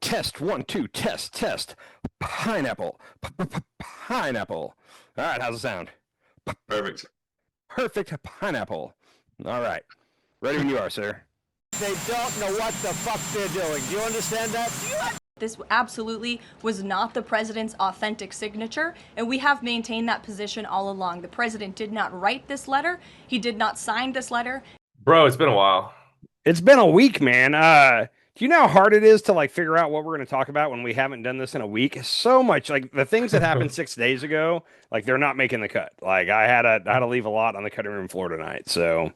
Test one, two, test. Pineapple. Pineapple. All right, how's it sound? Perfect. Perfect pineapple. All right. Ready when you are, sir. They don't know what the fuck they're doing. Do you understand that? This absolutely was not the president's authentic signature, and we have maintained that position all along. The president did not write this letter. He did not sign this letter. Bro, it's been a while. It's been a week, man. Do you know how hard it is to like figure out what we're going to talk about when we haven't done this in a week? So much like the things that happened 6 days ago, like they're not making the cut. Like I had to leave a lot on the cutting room floor tonight. So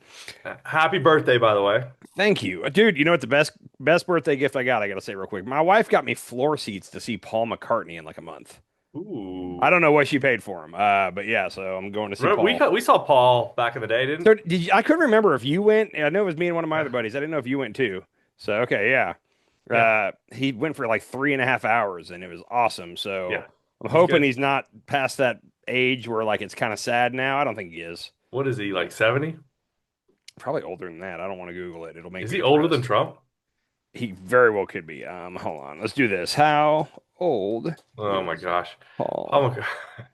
Happy birthday, by the way. thank you, dude. You know what the best birthday gift I got? I got to say real quick. My wife got me floor seats to see Paul McCartney in like a month. Ooh. I don't know what she paid for him, but yeah. So I'm going to see Remember, Paul. we saw Paul back in the day, didn't So did you, I couldn't remember if you went. I know it was me and one of my other buddies. I didn't know if you went too. So okay, yeah. Yeah. He went for like 3.5 hours and it was awesome. So Yeah. I'm He's hoping good. he's not past that age where like it's kind of sad now. I don't think he is. What is he, like 70? Probably older than that. I don't want to Google it. It'll make Is me he older than depressed. Trump? He very well could be. Hold on. Let's do this. How old Oh my is gosh. Paul?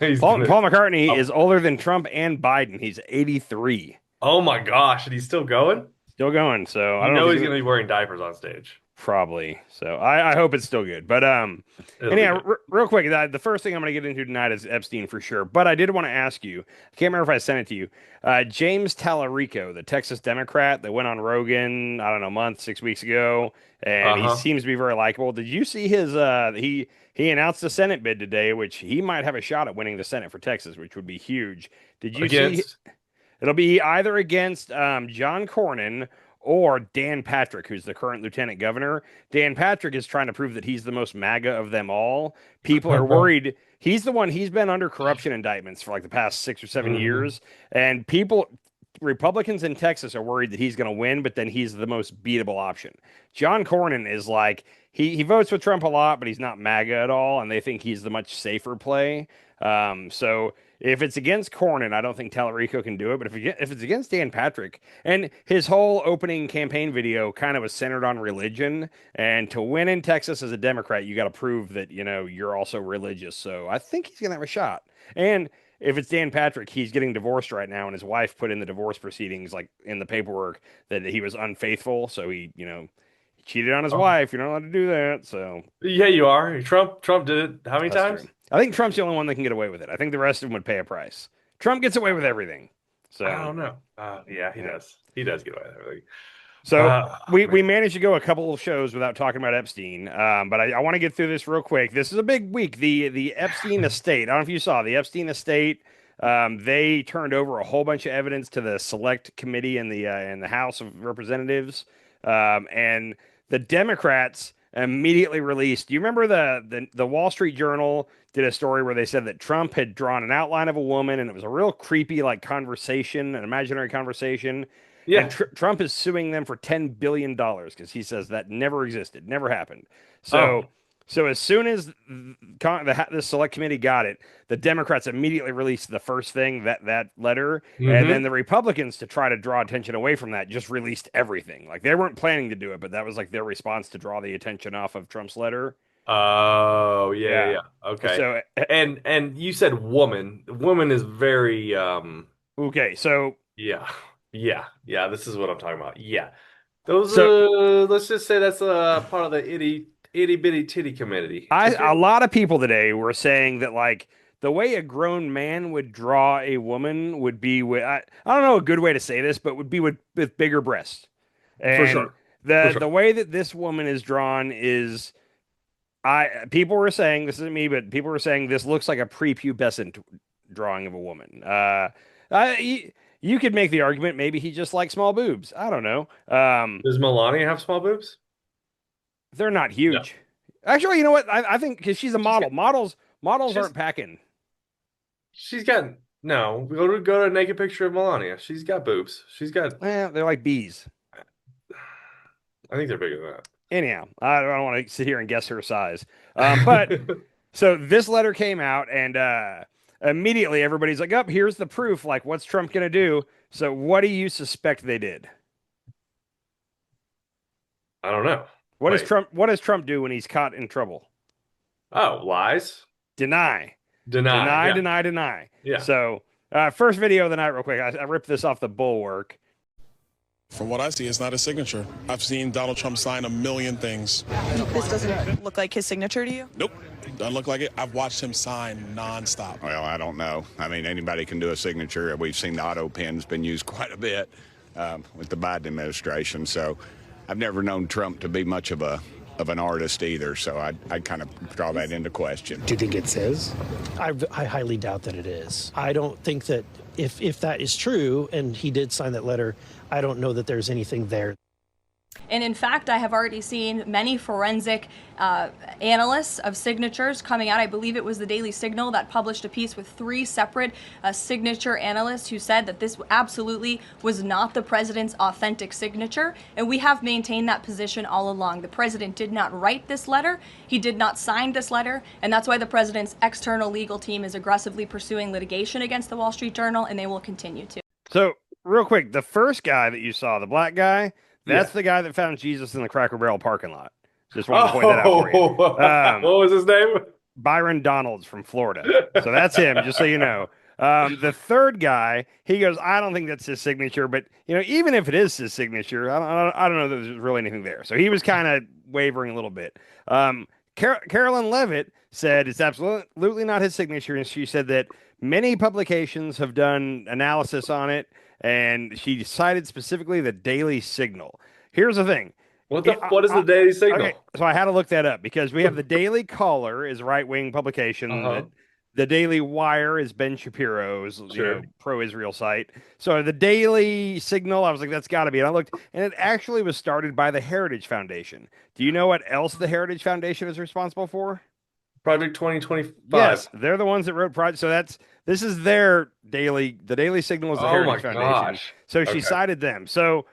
He's Paul, gonna. Paul McCartney Oh, is older than Trump and Biden. He's 83. oh my gosh, and he's still going? Still going. So I You don't know know if he's he's gonna be wearing diapers on stage. probably. So I hope it's still good. But It'll and be yeah, good. real quick, the first thing I'm going to get into tonight is Epstein for sure. But I did want to ask you. I can't remember if I sent it to you. James Tallarico, the Texas Democrat that went on Rogan, I don't know, a month, 6 weeks ago, and he Uh-huh. seems to be very likable. Did you see his? He announced a Senate bid today, which he might have a shot at winning the Senate for Texas, which would be huge. Did you see? Against. It'll be either against John Cornyn or Dan Patrick, who's the current lieutenant governor. Dan Patrick is trying to prove that he's the most MAGA of them all. People are worried. He's the one, he's been under corruption indictments for like the past 6 or 7 Mhm. years. And Republicans in Texas are worried that he's going to win, but then he's the most beatable option. John Cornyn is like, he votes with Trump a lot, but he's not MAGA at all. And they think he's the much safer play. So if it's against Cornyn, I don't think Tallarico can do it. But if it's against Dan Patrick, and his whole opening campaign video kind of was centered on religion, and to win in Texas as a Democrat, you got to prove that you're also religious. So I think he's gonna have a shot. And if it's Dan Patrick, he's getting divorced right now, and his wife put in the divorce proceedings, like in the paperwork, that he was unfaithful. So he cheated on his Oh. wife. You're not allowed to do that. So Yeah, you are. Trump did it how many that's true. times? I think Trump's the only one that can get away with it. I think the rest of them would pay a price. Trump gets away with everything. I So, don't know. Yeah, he yeah. does. He does get away with everything. So we Man. managed to go a couple of shows without talking about Epstein. But I want to get through this real quick. This is a big week. The Epstein estate. I don't know if you saw the Epstein estate. They turned over a whole bunch of evidence to the Select Committee in the House of Representatives, and the Democrats immediately released. Do you remember the Wall Street Journal did a story where they said that Trump had drawn an outline of a woman, and it was a real creepy like conversation, an imaginary conversation. And Yeah. Trump is suing them for $10 billion because he says that never existed, never happened. Oh. So as soon as the select committee got it, the Democrats immediately released the first thing, that letter, and then Hmm. the Republicans, to try to draw attention away from that, just released everything. Like they weren't planning to do it, but that was like their response to draw the attention off of Trump's letter. Oh, yeah, Yeah. yeah. Okay. So And you said woman. Woman is very okay. So yeah. Yeah. Yeah, this is what I'm talking about. Yeah. Those so let's just say that's part of the itty bitty titty committee. a lot of people today were saying that like the way a grown man would draw a woman would be with I don't know a good way to say this, but would be with bigger breasts. For And sure. For the sure. way that this woman is drawn is people were saying this isn't me, but people were saying this looks like a prepubescent drawing of a woman. You could make the argument maybe he just likes small boobs. I don't know. Does Melania have small boobs? They're not No. huge. Actually, you know what? I think because she's a She's model. got Models she's aren't packing. she's got no. Go to a naked picture of Melania. She's got boobs. She's got They're like bees. I think they're bigger than Anyhow, I don't want to sit here and guess her size. But that. so this letter came out, and immediately everybody's like, "Up, here's the proof. Like, what's Trump gonna do?" So, what do you suspect they did? I don't know. What does Wait. Trump? What does Trump do when he's caught in trouble? Oh, lies. Deny, Deny. deny, Yeah. deny, deny. Yeah. So, first video of the night, real quick. I ripped this off the Bulwark. From what I see, it's not his signature. I've seen Donald Trump sign a million things. This doesn't look like his signature to you? Nope, doesn't look like it. I've watched him sign nonstop. Well, I don't know. I mean, anybody can do a signature. We've seen the auto pen's been used quite a bit with the Biden administration. So I've never known Trump to be much of an artist either. So I'd kind of draw that into question. Do you think it's his? I highly doubt that it is. I don't think that if that is true and he did sign that letter, I don't know that there's anything there. And in fact, I have already seen many forensic analysts of signatures coming out. I believe it was the Daily Signal that published a piece with 3 separate signature analysts who said that this absolutely was not the president's authentic signature. And we have maintained that position all along. The president did not write this letter. He did not sign this letter. And that's why the president's external legal team is aggressively pursuing litigation against the Wall Street Journal, and they will continue to. So, real quick, the first guy that you saw, the black guy, that's the guy that found Jesus in the Cracker Barrel parking lot. Just wanted to point that out for you. What was his name? Byron Donalds from Florida. So that's him, just so you know. The third guy, he goes, I don't think that's his signature, but even if it is his signature, I don't know that there's really anything there. So he was kind of wavering a little bit. Carolyn Levitt said it's absolutely not his signature, and she said that many publications have done analysis on it, and she cited specifically the Daily Signal. Here's the thing. What is the Daily Signal? Okay, so I had to look that up because we have the Daily Caller is right-wing publication. The Daily Wire is Ben Shapiro's pro-Israel site. So the Daily Signal, I was like, that's got to be. And I looked, and it actually was started by the Heritage Foundation. Do you know what else the Heritage Foundation is responsible for? Project 2025. Yes, they're the ones that wrote Project. So this is their daily. The Daily Signal is the Heritage Foundation. Gosh. So she cited them. So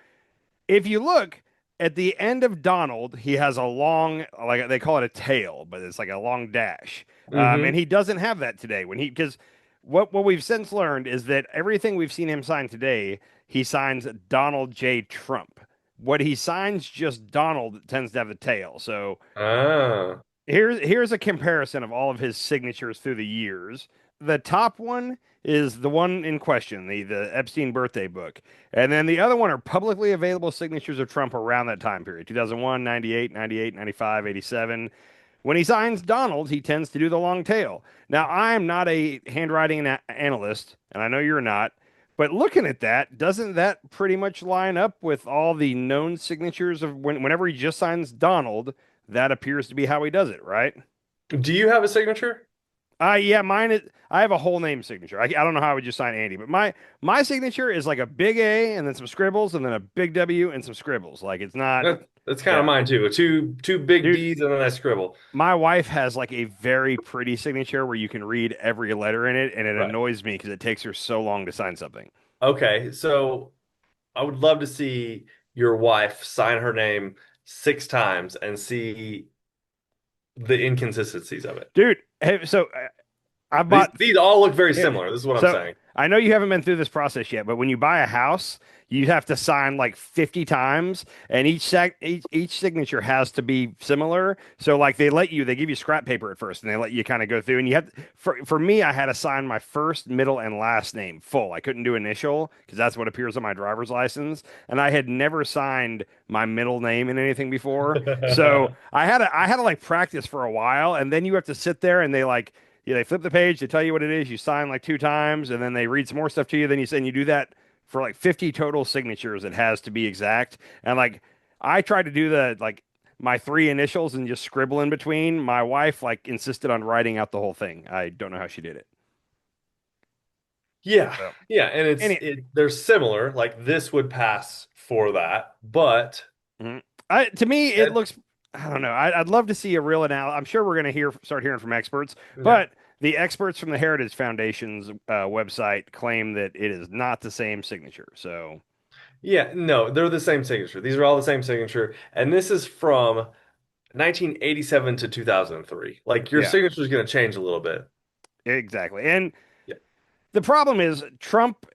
if you look at the end of Donald, he has a long, like they call it a tail, but it's like a long dash. And he doesn't have that today because what we've since learned is that everything we've seen him sign today, he signs Donald J. Trump. What he signs just Donald tends to have the tail. So here's a comparison of all of his signatures through the years. The top one is the one in question, the Epstein birthday book. And then the other one are publicly available signatures of Trump around that time period, 2001, 98, 98, 95, 87. When he signs Donald, he tends to do the long tail. Now, I'm not a handwriting analyst, and I know you're not, but looking at that, doesn't that pretty much line up with all the known signatures of whenever he just signs Donald, that appears to be how he does it, right? Do you have a signature? Yeah, mine is. I have a whole name signature. I don't know how I would just sign Andy, but my signature is like a big A and then some scribbles and then a big W and some scribbles. Like it's not. That's kind of mine too. Two big D's and then I scribble. My wife has like a very pretty signature where you can read every letter in it, and it annoys me because it takes her so long to sign something. Okay, so I would love to see your wife sign her name 6 times and see the inconsistencies of it. Dude, so I bought these all look very similar. This is what I'm saying. I know you haven't been through this process yet, but when you buy a house, you have to sign like 50 times, and each signature has to be similar. So like they give you scrap paper at first, and they let you kind of go through. And you have for me, I had to sign my first, middle, and last name full. I couldn't do initial because that's what appears on my driver's license, and I had never signed my middle name in anything before. So I had to like practice for a while, and then you have to sit there and they flip the page, they tell you what it is, you sign like 2 times, and then they read some more stuff to you, then you do that for like 50 total signatures. It has to be exact. And like I tried to do my 3 initials and just scribble in between. My wife insisted on writing out the whole thing. I don't know how she did it. Yeah. So, yeah, and they're similar. Like this would pass for that, but to me it looks, I don't know. I'd love to see a real analysis. I'm sure we're going to start hearing from experts, but the experts from the Heritage Foundation's website claim that it is not the same signature. So, yeah, no, they're the same signature. These are all the same signature, and this is from 1987 to 2003. Like your signature is going to change a little bit. Exactly, and the problem is Trump.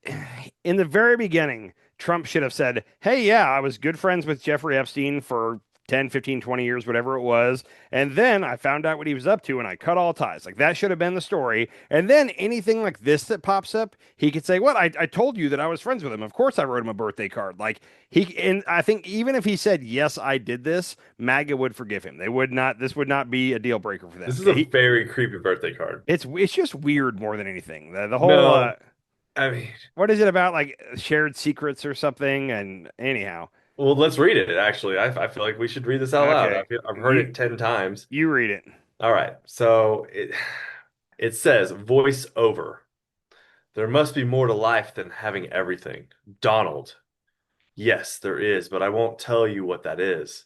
In the very beginning, Trump should have said, "Hey, yeah, I was good friends with Jeffrey Epstein for 10, 15, 20 years, whatever it was. And then I found out what he was up to and I cut all ties. Like that should have been the story. And then anything like this that pops up, he could say, "What? I told you that I was friends with him. Of course I wrote him a birthday card." Like and I think even if he said, "Yes, I did this," MAGA would forgive him. They would not, this would not be a deal breaker for them. This is a very creepy birthday card. It's just weird more than anything. The whole, No, I mean, what is it about like shared secrets or something? And anyhow, well, let's read it. Actually, I feel like we should read this out loud. okay, I've heard it 10 times. you read it. All right. So it says voice over. There must be more to life than having everything. Donald. Yes, there is, but I won't tell you what that is.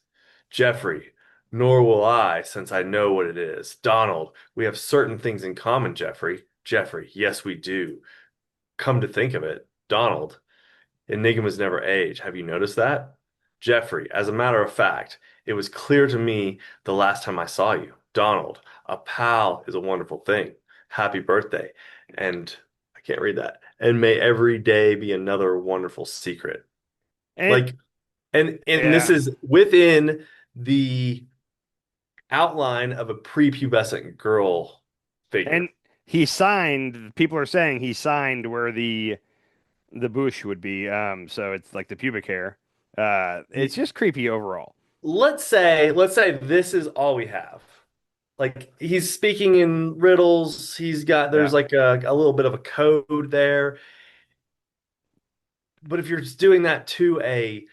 Jeffrey. Nor will I, since I know what it is. Donald. We have certain things in common, Jeffrey. Jeffrey. Yes, we do. Come to think of it, Donald. Enigmas never age. Have you noticed that? Jeffrey, as a matter of fact, it was clear to me the last time I saw you. Donald, a pal is a wonderful thing. Happy birthday. And I can't read that. And may every day be another wonderful secret. And Like, and this is within the outline of a prepubescent girl figure. and he signed, people are saying he signed where the bush would be. So it's like the pubic hair. It's just creepy overall. Let's say this is all we have. Like he's speaking in riddles. There's like a little bit of a code there. But if you're just doing that to a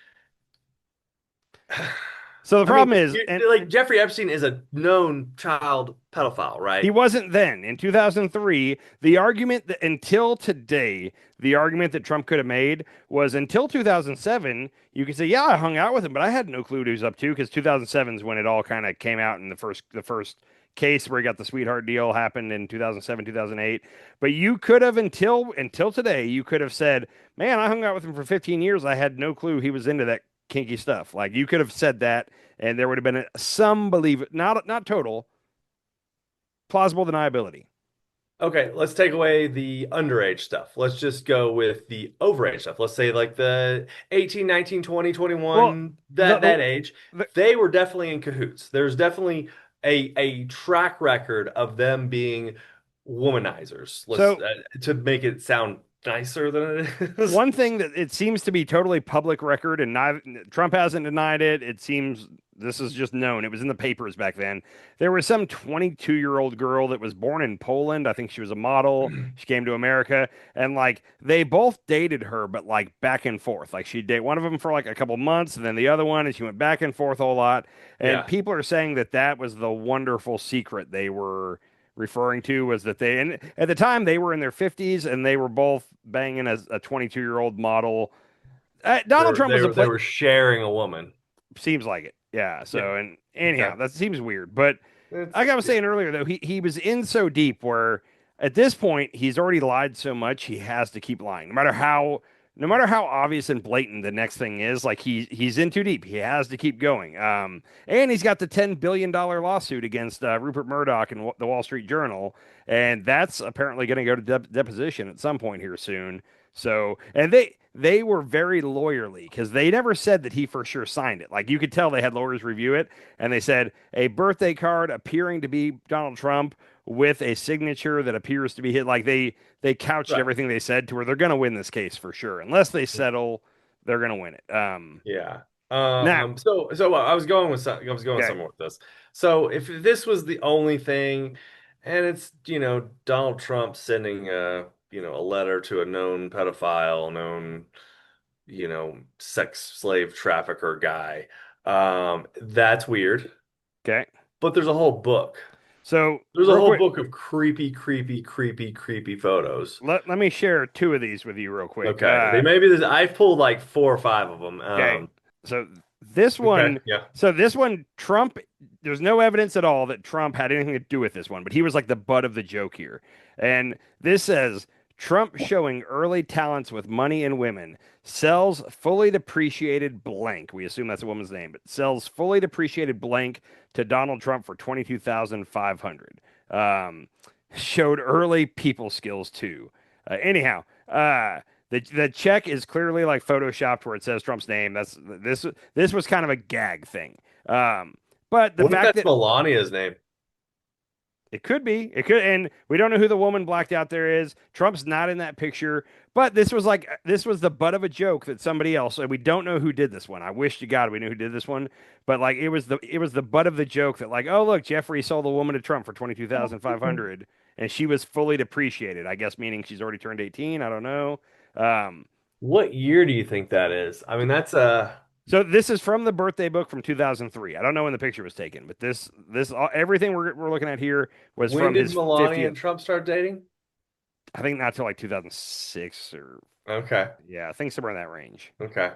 So the problem is, like Jeffrey Epstein is a known child pedophile, right? he wasn't then. In 2003, the argument that until today, the argument that Trump could have made was until 2007, you could say, yeah, I hung out with him, but I had no clue what he was up to because 2007 is when it all kind of came out in the first case where he got the sweetheart deal happened in 2007, 2008. But you could have until today, you could have said, man, I hung out with him for 15 years. I had no clue he was into that kinky stuff. Like you could have said that and there would have been some believe it, not total, plausible deniability. Okay, let's take away the underage stuff. Let's just go with the overage stuff. Let's say like the 18, 19, 20, 21, that age. They were definitely in cahoots. There's definitely a track record of them being womanizers. To make it sound nicer than it is. One thing that it seems to be totally public record, and Trump hasn't denied it. It seems this is just known. It was in the papers back then. There was some 22-year-old girl that was born in Poland. I think she was a model. She came to America, and like they both dated her, but like back and forth. Like she'd date one of them for like a couple months, and then the other one, and she went back and forth a whole lot. And people are saying that was the wonderful secret they were referring to, was that and at the time they were in their 50s and they were both banging a 22-year-old model. Donald Trump they were sharing a woman. Seems like it. Yeah. So, and anyhow, that seems weird. But like I was saying earlier, though, he was in so deep where at this point he's already lied so much he has to keep lying, no matter how obvious and blatant the next thing is. Like he's in too deep. He has to keep going. And he's got the $10 billion lawsuit against Rupert Murdoch and the Wall Street Journal, and that's apparently going to go to deposition at some point here soon. So, and they were very lawyerly because they never said that he for sure signed it. Like you could tell they had lawyers review it, and they said a birthday card appearing to be Donald Trump with a signature that appears to be hit. Like they couched everything they said to where they're going to win this case for sure. Unless they settle, they're going to win it. Now, so I was going somewhere with this. So if this was the only thing, and it's Donald Trump sending a letter to a known pedophile, known sex slave trafficker guy, that's weird. Okay, but there's a whole book. So there's a whole book of creepy photos. Let me share two of these with you real quick. Okay, I've pulled like 4 or 5 of them. Okay, so this one, this one, Trump. There's no evidence at all that Trump had anything to do with this one, but he was like the butt of the joke here. And this says Trump showing early talents with money and women, sells fully depreciated blank. We assume that's a woman's name, but sells fully depreciated blank to Donald Trump for $22,500. Showed early people skills too. Anyhow, the check is clearly like photoshopped where it says Trump's name. This was kind of a gag thing. But the What if fact that's that Melania's name? it could be. It could, and we don't know who the woman blacked out there is. Trump's not in that picture, but this was the butt of a joke that somebody else, and we don't know who did this one. I wish to God we knew who did this one, but like it was the butt of the joke that like, oh look, Jeffrey sold the woman to Trump for 22,500, and she was fully depreciated. I guess meaning she's already turned 18. I don't know. Um, What year do you think that is? I mean, that's so this is from the birthday book from 2003. I don't know when the picture was taken, but this everything we're looking at here was when from did his Melania 50th. and Trump start dating? I think not till like 2006 or Okay. yeah, I think somewhere in that range. Okay.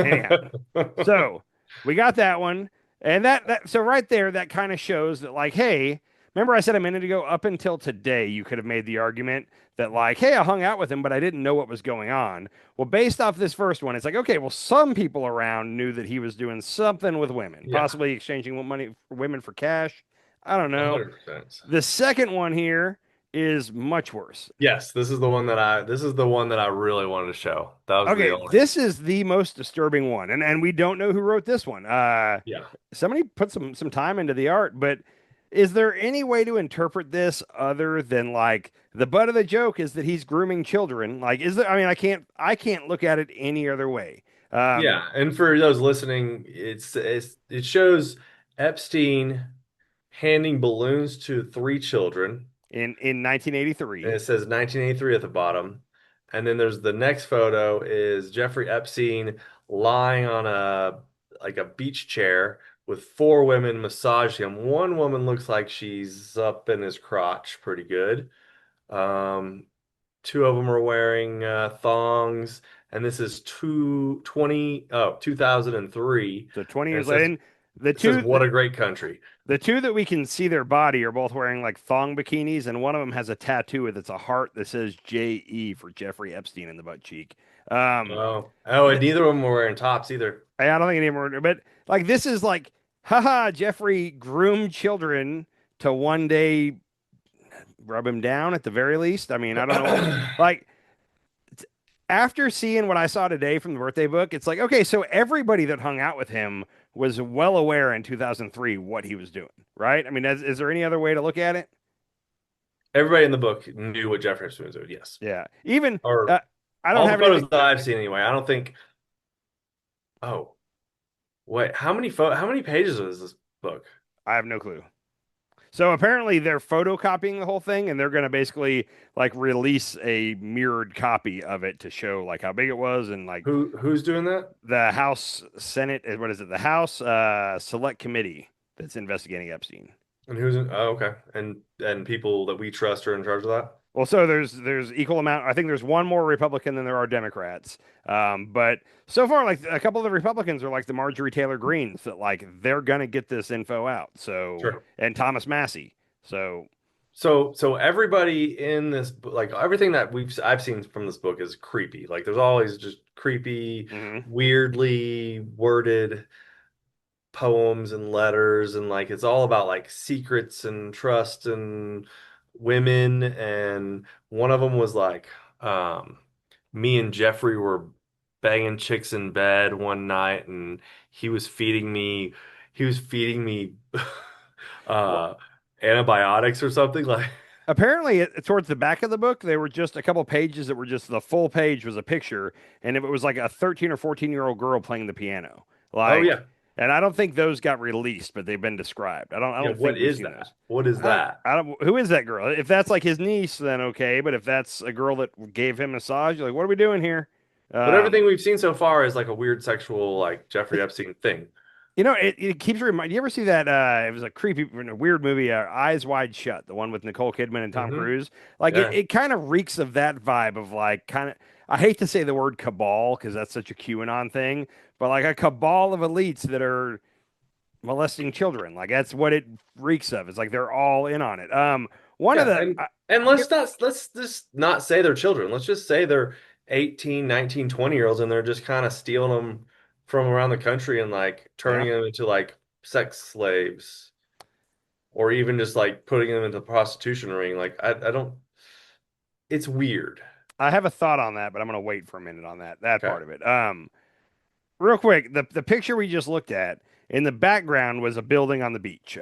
Anyhow, so we got that one, and that so right there that kind of shows that like, hey, remember I said a minute ago, up until today, you could have made the argument that like, hey, I hung out with him, but I didn't know what was going on. Well, based off this first one, it's like, okay, well, some people around knew that he was doing something with women, Yeah, possibly exchanging money for women for cash. I don't know. 100%. The second one here is much worse. Yes, this is the one that I really wanted to show. That was the Okay, only. this is the most disturbing one, and we don't know who wrote this one. Yeah. Somebody put some time into the art, but is there any way to interpret this other than like the butt of the joke is that he's grooming children? Like, is there? I mean, I can't look at it any other way. Yeah, and for those listening, it shows Epstein handing balloons to three children. In And 1983, it says 1983 at the bottom. And then there's the next photo is Jeffrey Epstein lying on a beach chair with four women massaging him. One woman looks like she's up in his crotch pretty good. Um, Two of them are wearing thongs, and this is 2003. so 20 And years later, and the it says two what a great country. the two that we can see their body are both wearing like thong bikinis, and one of them has a tattoo with it's a heart that says JE for Jeffrey Epstein in the butt cheek. And neither of them were wearing tops either. I don't think any more, but like this is like, haha, Jeffrey groomed children to one day rub him down at the very least. I mean, I don't know. Like after seeing what I saw today from the birthday book, it's like, okay, so everybody that hung out with him was well aware in 2003 what he was doing, right? I mean, is there any other way to look at it? Everybody in the book knew what Jeffrey Epstein was doing. Yes, Yeah. Even or I don't all the have photos anything. that I've seen anyway. I don't think. Oh, wait, how many pages is this book? I have no clue. So apparently they're photocopying the whole thing, and they're going to basically like release a mirrored copy of it to show like how big it was, and like Who's doing that? the House Senate, what is it? The House Select Committee that's investigating Epstein. And who's in? Oh, okay. And people that we trust are in charge of that. Well, so there's equal amount. I think there's one more Republican than there are Democrats. But so far, like a couple of the Republicans are like the Marjorie Taylor Greens that like they're gonna get this info out. So Sure. and Thomas Massey. So So everybody in this like everything that I've seen from this book is creepy. Like there's always just creepy, mhm. weirdly worded poems and letters, and like it's all about like secrets and trust and women. And one of them was like, me and Jeffrey were banging chicks in bed one night, and he was feeding me, he was feeding me Well, uh antibiotics or something like. apparently, towards the back of the book, there were just a couple pages that were just the full page was a picture, and it was like a 13 or 14-year-old girl playing the piano. Oh Like, yeah. and I don't think those got released, but they've been described. I Yeah, don't what think we've is seen that? those. What is that? I don't. Who is that girl? If that's like his niece, then okay. But if that's a girl that gave him a massage, you're like, what are we doing here? But Um, everything we've seen so far is like a weird sexual, like Jeffrey Epstein thing. you know, it keeps reminding. You ever see that? It was a creepy, weird movie, Eyes Wide Shut, the one with Nicole Kidman and Tom Hmm. Cruise. Like Yeah. it kind of reeks of that vibe of like kind of. I hate to say the word cabal because that's such a QAnon thing, but like a cabal of elites that are molesting children. Like that's what it reeks of. It's like they're all in on it. One of Yeah, the and let's just not say they're children. Let's just say they're 18, 19, 20-year-olds, and they're just kind of stealing them from around the country and like yeah. turning them into like sex slaves, or even just like putting them into the prostitution ring. Like I don't, it's weird. I have a thought on that, but I'm gonna wait for a minute on that Okay. part of it. real quick, the picture we just looked at in the background was a building on the beach.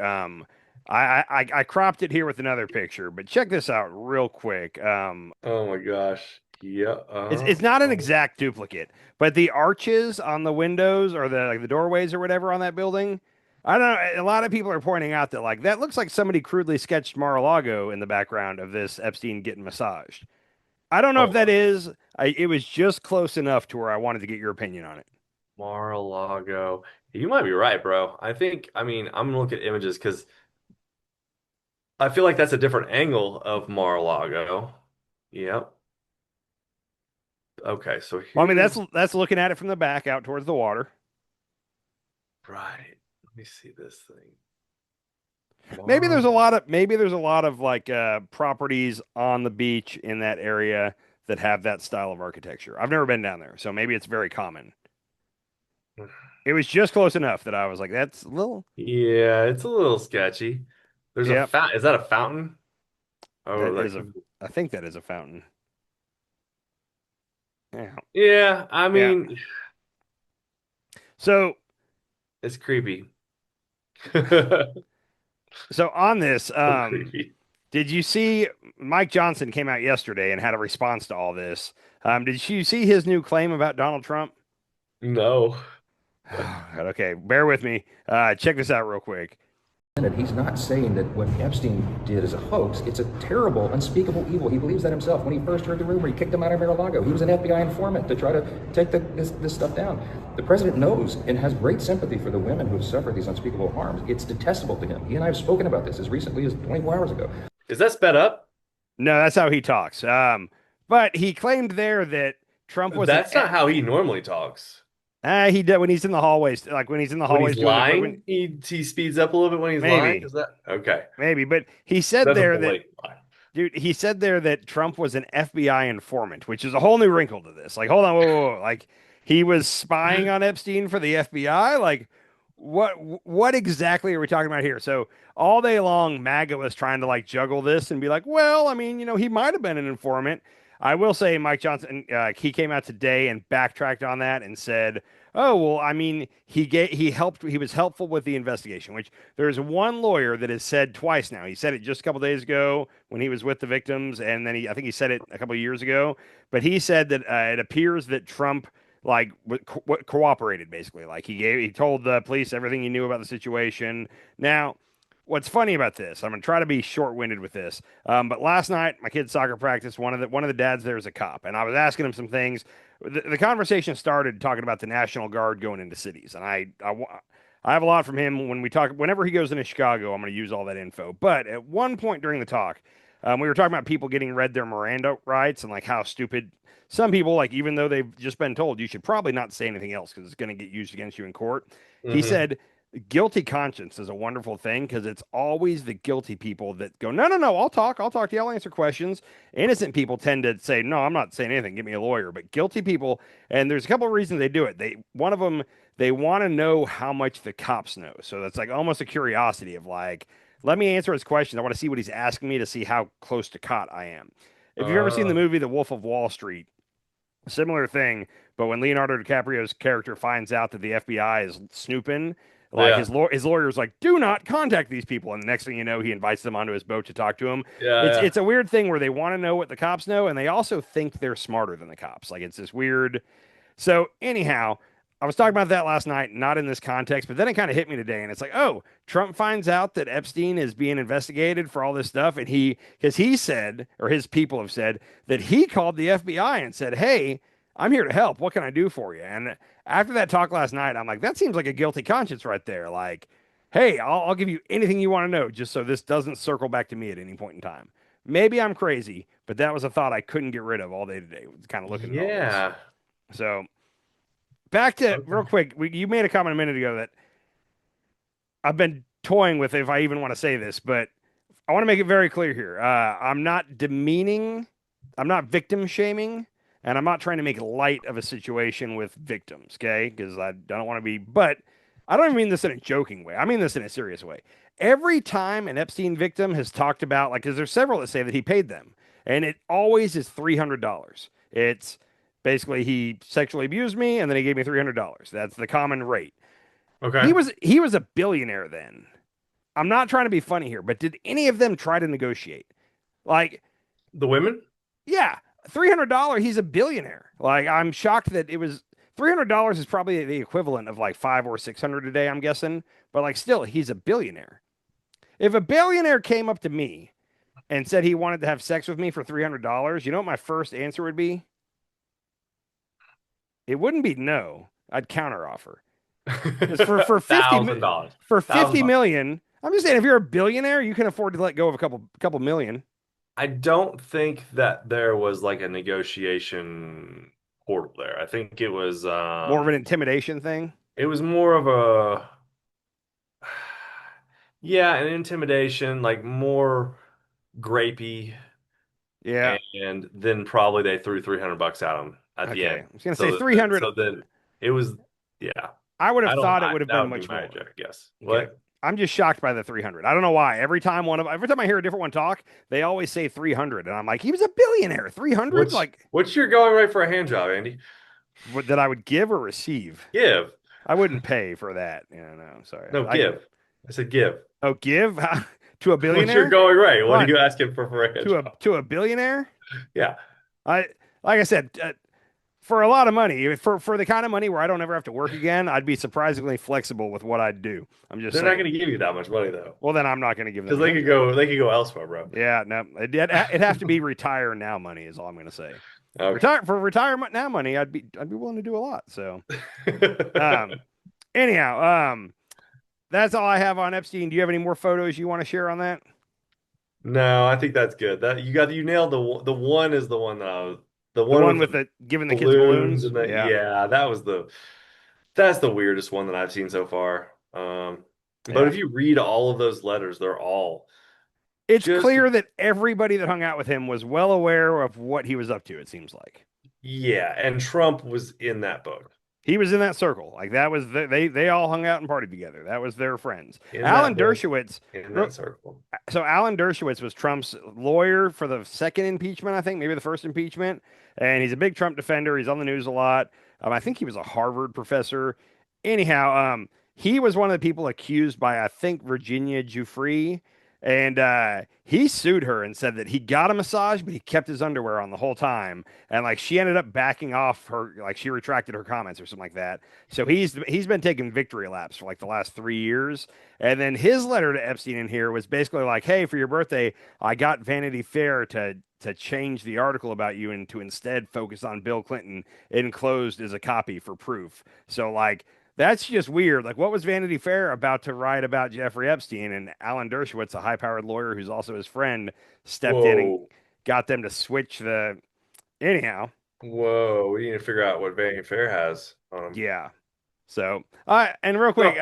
I cropped it here with another picture, but check this out real quick. Oh my gosh. Yeah. It's not an exact duplicate, but the arches on the windows or the doorways or whatever on that building, I don't know. A lot of people are pointing out that like that looks like somebody crudely sketched Mar-a-Lago in the background of this Epstein getting massaged. I don't know if that Oh, is. It was just close enough to where I wanted to get your opinion on it. Mar-a-Lago. You might be right, bro. I mean, I'm gonna look at images because I feel like that's a different angle of Mar-a-Lago. Yep. Okay, so Well, I mean, here's that's looking at it from the back out towards the water. right. Let me see this thing. Maybe there's a lot of like properties on the beach in that area that have that style of architecture. I've never been down there, so maybe it's very common. It was just close enough that I was like, that's a little. Yeah, it's a little sketchy. There's a Yep, fountain. Is that a fountain? that Oh, that is a. could be. I think that is a fountain. Yeah, Yeah, I yeah. mean, So it's creepy. So so on this, creepy. did you see Mike Johnson came out yesterday and had a response to all this? Did you see his new claim about Donald Trump? No. Okay, bear with me. Check this out real quick. And he's not saying that what Epstein did is a hoax. It's a terrible, unspeakable evil. He believes that himself. When he first heard the rumor, he kicked him out of Mar-a-Lago. He was an FBI informant to try to take this stuff down. The president knows and has great sympathy for the women who have suffered these unspeakable harms. It's detestable to him. He and I have spoken about this as recently as 24 hours ago. Is that sped up? No, that's how he talks. But he claimed there that Trump was That's not how he normally talks. He did when he's in the hallways, like when he's in the When hallways he's doing it. lying, he speeds up a little bit when he's lying. Maybe, Is that okay? maybe, but he said That's a there that blatant lie. dude, he said there that Trump was an FBI informant, which is a whole new wrinkle to this. Like, hold on, whoa, whoa, whoa. Like he was spying on Epstein for the FBI. Like, what exactly are we talking about here? So all day long, MAGA was trying to like juggle this and be like, well, I mean, he might have been an informant. I will say, Mike Johnson, he came out today and backtracked on that and said, "Oh, well, I mean, he helped. He was helpful with the investigation." Which there's one lawyer that has said twice now. He said it just a couple days ago when he was with the victims, and then I think he said it a couple of years ago. But he said that it appears that Trump like cooperated basically. Like he told the police everything he knew about the situation. Now, what's funny about this? I'm gonna try to be short-winded with this. But last night, my kid's soccer practice, one of the dads there is a cop, and I was asking him some things. The conversation started talking about the National Guard going into cities, and I have a lot from him when we talk. Whenever he goes into Chicago, I'm going to use all that info. But at one point during the talk, we were talking about people getting read their Miranda rights and like how stupid some people, like even though they've just been told you should probably not say anything else because it's going to get used against you in court. He Hmm. said guilty conscience is a wonderful thing because it's always the guilty people that go, no, no, no, I'll talk to you, I'll answer questions. Innocent people tend to say, no, I'm not saying anything, get me a lawyer. But guilty people, and there's a couple of reasons they do it. One of them, they want to know how much the cops know. So that's like almost a curiosity of like, let me answer his questions. I want to see what he's asking me to see how close to caught I am. If you've ever seen the Uh, movie The Wolf of Wall Street, similar thing, but when Leonardo DiCaprio's character finds out that the FBI is snooping, like yeah, his lawyer's like, do not contact these people, and the next thing you know, he invites them onto his boat to talk to him. yeah, It's a weird thing where they want to know what the cops know, and they also think they're smarter than the cops. Like it's this weird. So anyhow, I was talking about that last night, not in this context, but then it kind of hit me today, and it's like, oh, Trump finds out that Epstein is being investigated for all this stuff, and because he said, or his people have said that he called the FBI and said, hey, I'm here to help. What can I do for you? And after that talk last night, I'm like, that seems like a guilty conscience right there. Like, hey, I'll give you anything you want to know just so this doesn't circle back to me at any point in time. Maybe I'm crazy, but that was a thought I couldn't get rid of all day today. Was kind of looking at all this. yeah. So back to Okay. real quick. You made a comment a minute ago that I've been toying with if I even want to say this, but I want to make it very clear here. I'm not demeaning, I'm not victim shaming, and I'm not trying to make light of a situation with victims, okay? Because I don't want to be, but I don't even mean this in a joking way. I mean this in a serious way. Every time an Epstein victim has talked about, like, because there's several that say that he paid them, and it always is $300. It's Basically, he sexually abused me, and then he gave me $300. That's the common rate. Okay. He was a billionaire then. I'm not trying to be funny here, but did any of them try to negotiate? Like, The women? yeah, $300. He's a billionaire. Like, I'm shocked that it was $300 is probably the equivalent of like 500 or 600 a day. I'm guessing, but like, still, he's a billionaire. If a billionaire came up to me and said he wanted to have sex with me for $300, you know what my first answer would be? It wouldn't be no. I'd counteroffer. Because for 50 $1,000. for 50 $1,000. million, I'm just saying if you're a billionaire, you can afford to let go of a couple million. I don't think that there was like a negotiation portal there. I think More of an intimidation thing. it was more of a yeah, an intimidation, like more grapey, Yeah. and then probably they threw $300 at him at the Okay. end. I was gonna say 300. So then it was yeah. I would I have don't thought it I, would have that been would be much my more. guess. Okay. What? I'm just shocked by the 300. I don't know why. Every time I hear a different one talk, they always say 300, and I'm like, he was a billionaire. 300, like What's your going rate for a hand job, Andy? that I would give or receive. Give. I wouldn't pay for that. Yeah, no, sorry. No, give. I said give. Oh, give to a What's your billionaire? going rate? What What? are you asking for a hand job? To a billionaire? Yeah. Like I said, for a lot of money, for the kind of money where I don't ever have to work again, I'd be surprisingly flexible with what I'd do. I'm just They're saying. not going to give you that much money though. Well, then I'm not going to give them. Because they could go elsewhere, bro. Yeah, no, it'd have to be retire now money is all I'm going to say. Okay. For retirement now money, I'd be willing to do a lot. So, anyhow, that's all I have on Epstein. Do you have any more photos you want to share on that? No, I think that's good. That you nailed the one is the one that I was the The one with with the giving the kids balloons balloons. and that Yeah. yeah, that's the weirdest one that I've seen so far. But Yeah. if you read all of those letters, they're all It's just clear that everybody that hung out with him was well aware of what he was up to, it seems like. yeah, and Trump was in that book. He was in that circle. Like that was they all hung out and partied together. That was their friends. In Alan that book, Dershowitz. in that circle. So Alan Dershowitz was Trump's lawyer for the second impeachment, I think, maybe the first impeachment. And he's a big Trump defender. He's on the news a lot. I think he was a Harvard professor. Anyhow, he was one of the people accused by, I think, Virginia Giuffre. And he sued her and said that he got a massage, but he kept his underwear on the whole time. And like she ended up backing off her, like she retracted her comments or something like that. So he's been taking victory laps for like the last 3 years. And then his letter to Epstein in here was basically like, "Hey, for your birthday, I got Vanity Fair to change the article about you and to instead focus on Bill Clinton enclosed as a copy for proof." So like that's just weird. Like, what was Vanity Fair about to write about Jeffrey Epstein? And Alan Dershowitz, a high-powered lawyer who's also his friend, stepped in and Whoa. got them to switch the. Anyhow, Whoa, we need to figure out what Vanity Fair has on them. yeah. So, and real quick,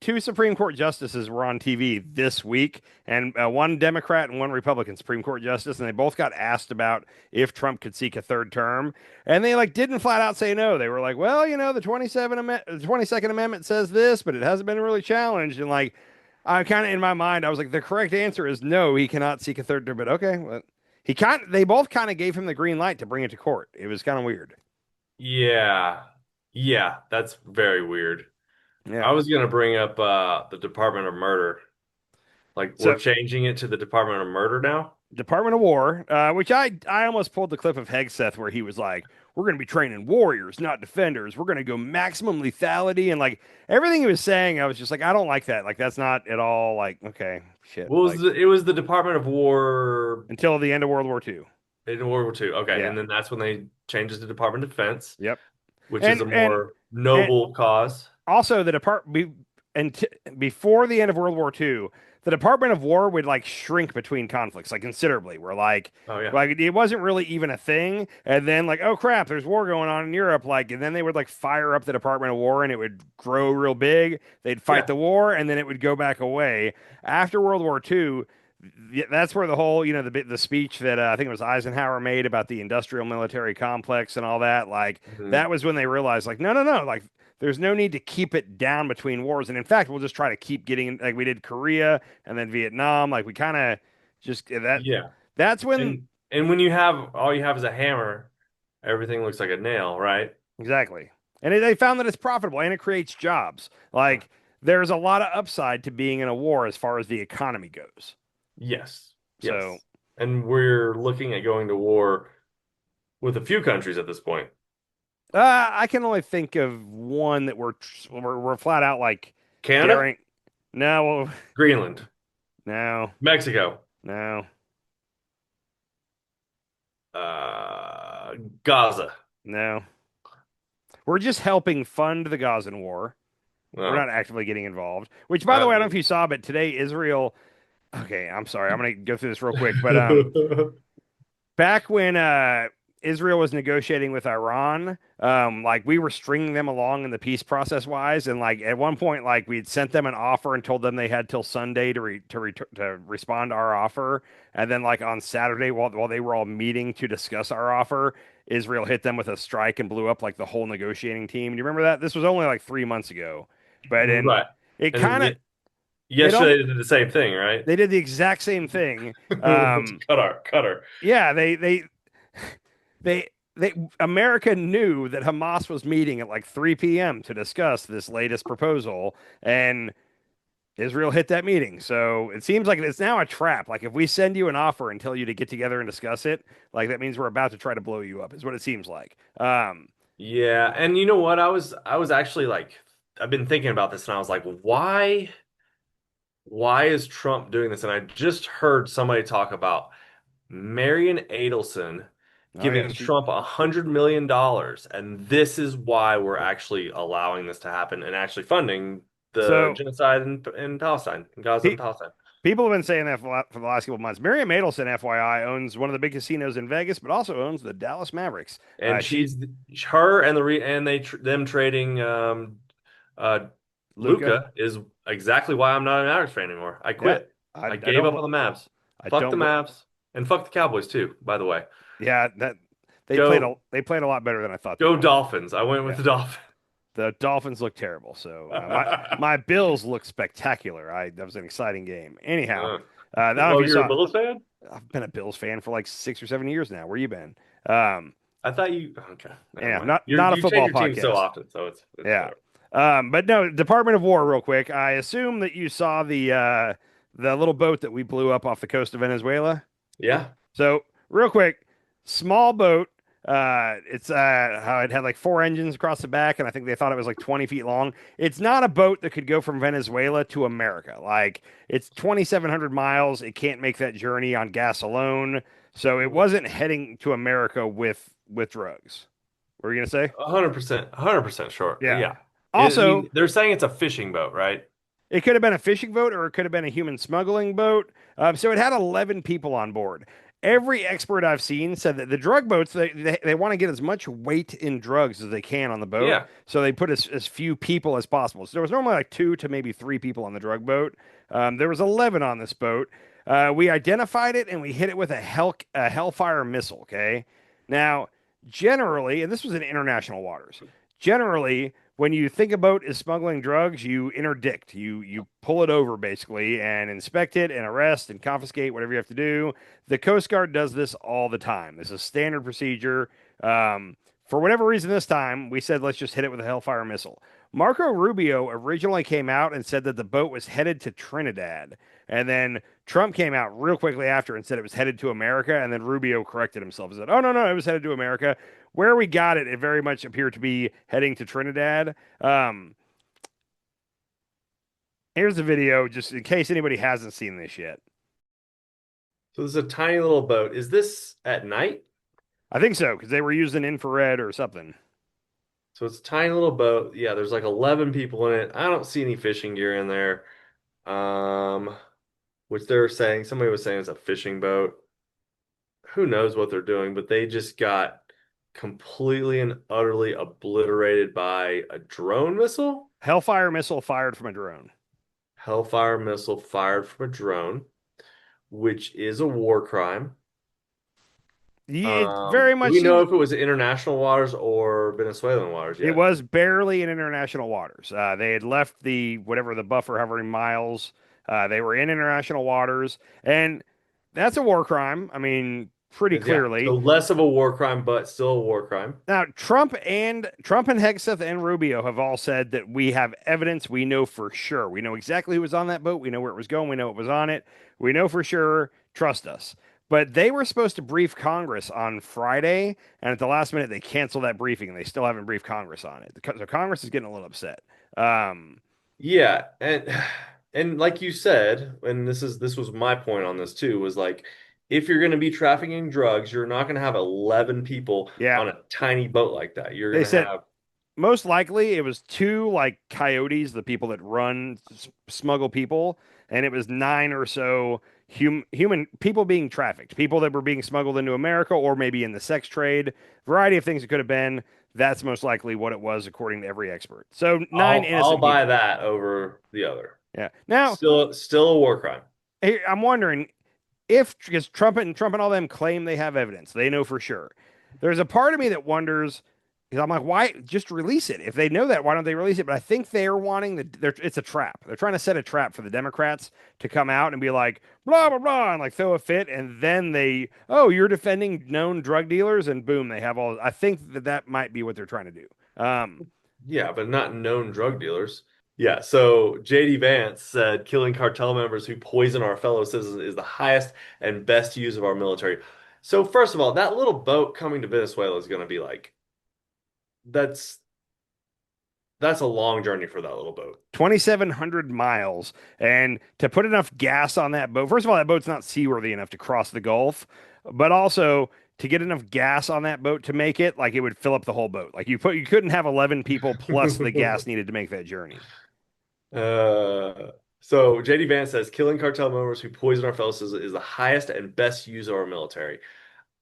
two Supreme Court justices were on TV this week, and one Democrat and one Republican Supreme Court justice, and they both got asked about if Trump could seek a third term, and they like didn't flat out say no. They were like, "Well, you know, the 22nd Amendment says this, but it hasn't been really challenged." And like, I kind of in my mind, I was like, the correct answer is no, he cannot seek a third term. But okay, well, they both kind of gave him the green light to bring it to court. It was kind of weird. Yeah. Yeah, that's very weird. Yeah. I was gonna bring up the Department of Murder. Like So- we're changing it to the Department of Murder now. Department of War, which I almost pulled the clip of Hegseth where he was like, "We're going to be training warriors, not defenders. We're going to go maximum lethality," and like everything he was saying, I was just like, I don't like that. Like that's not at all like okay, shit. What like, was it was the Department of War until the end of World War II. in World War II. Okay, Yeah. and then that's when they changed it to Department of Defense. Yep. Which is a more noble cause. Also, the before the end of World War II, the Department of War would like shrink between conflicts like considerably. Where like, like it wasn't really even a thing, and then like, oh crap, there's war going on in Europe. Like, and then they would like fire up the Department of War, and it would grow real big. They'd fight the war, and then it would go back away. After World War II, that's where the whole, you know, the speech that I think it was Eisenhower made about the industrial military complex and all that, like that was when they realized like, no, like there's no need to keep it down between wars. And in fact, we'll just try to keep getting like we did Korea and then Vietnam. Like we kind of just that's when and when you have all you have is a hammer everything looks like a nail, right? Exactly. And they found that it's profitable and it creates jobs. Like there's a lot of upside to being in a war as far as the economy goes. Yes. So Yes. And we're looking at going to war with a few countries at this point. I can only think of one that we're flat out like Canada, daring. No, well, Greenland, no, Mexico, no, Gaza. no. We're just helping fund the Gazan war. We're Well, not actively getting involved. Which, by the way, I don't know if mean, you saw, but today Israel. Okay, I'm sorry. I'm gonna go through this real quick, but back when Israel was negotiating with Iran, like we were stringing them along in the peace process wise, and like at one point, like we'd sent them an offer and told them they had till Sunday to respond to our offer, and then like on Saturday, while they were all meeting to discuss our offer, Israel hit them with a strike and blew up like the whole negotiating team. Do you remember that? This was only like 3 months ago, but in right. it And then kind of it yesterday they did the same thing, right? they did the exact same thing. Um, Cutter. yeah, they America knew that Hamas was meeting at like 3 p.m. to discuss this latest proposal, and Israel hit that meeting. So it seems like it's now a trap. Like if we send you an offer and tell you to get together and discuss it, like that means we're about to try to blow you up, is what it seems like. Yeah, and you know what? I was actually like I've been thinking about this and I was like, why is Trump doing this? And I just heard somebody talk about Marion Adelson Oh yeah, giving Trump $100 million, and this is why we're actually allowing this to happen and actually funding the so genocide in Palestine, in Gaza and pe- Palestine. people have been saying that for the last couple of months. Miriam Adelson, FYI, owns one of the big casinos in Vegas, but also owns the Dallas Mavericks. And She she's her and them trading uh Luca. Luca is exactly why I'm not an Mavericks fan anymore. I Yeah, quit. I I gave don't. up on the Mavs. I Fuck the don't. Mavs and fuck the Cowboys too, by the way. Yeah, that Go they played a lot better than I thought they go would. Dolphins. I went with Yeah. the Dolphins. The Dolphins look terrible. So my Bills look spectacular. That was an exciting game. Anyhow, I don't know if Oh, you you're a saw. Bills fan? I've been a Bills fan for like 6 or 7 years now. Where you been? Um, I thought you okay. Never yeah, mind. not a You change football your team so podcast. often, so it's Yeah. whatever. But no, Department of War, real quick. I assume that you saw the little boat that we blew up off the coast of Venezuela. Yeah. So, real quick, small boat. It's how it had like 4 engines across the back, and I think they thought it was like 20 feet long. It's not a boat that could go from Venezuela to America. Like it's 2,700 miles. It can't make that journey on gas alone. So it wasn't heading to America with drugs. What were you gonna say? 100% sure. Yeah. Yeah. I Also, mean, they're saying it's a fishing boat, right? it could have been a fishing boat or it could have been a human smuggling boat. So it had 11 people on board. Every expert I've seen said that the drug boats, they want to get as much weight in drugs as they can on the boat. Yeah. So they put as few people as possible. So there was normally like 2 to maybe 3 people on the drug boat. There was 11 on this boat. We identified it and we hit it with a Hellfire missile. Okay. Now, generally, and this was in international waters, generally, when you think a boat is smuggling drugs, you interdict. You pull it over basically and inspect it and arrest and confiscate whatever you have to do. The Coast Guard does this all the time. This is standard procedure. For whatever reason, this time we said let's just hit it with a Hellfire missile. Marco Rubio originally came out and said that the boat was headed to Trinidad, and then Trump came out real quickly after and said it was headed to America, and then Rubio corrected himself and said, "Oh no, it was headed to America." Where we got it, it very much appeared to be heading to Trinidad. Here's the video, just in case anybody hasn't seen this yet. So this is a tiny little boat. Is this at night? I think so, because they were using infrared or something. So it's a tiny little boat. Yeah, there's like 11 people in it. I don't see any fishing gear in there. Which they're saying, somebody was saying it's a fishing boat. Who knows what they're doing, but they just got completely and utterly obliterated by a drone missile? Hellfire missile fired from a drone. Hellfire missile fired from a drone, which is a war crime. It very much Do we know seems- if it was international waters or Venezuelan waters yet? It was barely in international waters. They had left the buffer, however many miles. They were in international waters, and that's a war crime. I mean, pretty Yeah, clearly. so less of a war crime, but still a war crime. Now, Trump and Hegseth and Rubio have all said that we have evidence. We know for sure. We know exactly who was on that boat. We know where it was going. We know what was on it. We know for sure. Trust us. But they were supposed to brief Congress on Friday, and at the last minute, they canceled that briefing, and they still haven't briefed Congress on it. So Congress is getting a little upset. Yeah, and like you said, and this was my point on this too, was like if you're going to be trafficking drugs, you're not going to have 11 people Yeah, on a tiny boat like that. You're they going to said have most likely it was two like coyotes, the people that run smuggle people, and it was nine or so human people being trafficked, people that were being smuggled into America or maybe in the sex trade. Variety of things it could have been. That's most likely what it was, according to every expert. So nine I'll innocent buy people. that over the other. Yeah. Now, Still a war crime. I'm wondering if because Trump and all them claim they have evidence, they know for sure. There's a part of me that wonders because I'm like, why just release it? If they know that, why don't they release it? But I think they're wanting it's a trap. They're trying to set a trap for the Democrats to come out and be like, blah, blah, blah, and like throw a fit. And then oh, you're defending known drug dealers. And boom, they have all. I think that might be what they're trying to do. Yeah, but not known drug dealers. Yeah, so JD Vance said killing cartel members who poison our fellow citizens is the highest and best use of our military. So first of all, that little boat coming to Venezuela is going to be like that's a long journey for that little boat. 2,700 miles. And to put enough gas on that boat, first of all, that boat's not seaworthy enough to cross the Gulf, but also to get enough gas on that boat to make it, like it would fill up the whole boat. Like you couldn't have 11 people plus the gas needed to make that journey. So JD Vance says killing cartel members who poison our fellow citizens is the highest and best use of our military.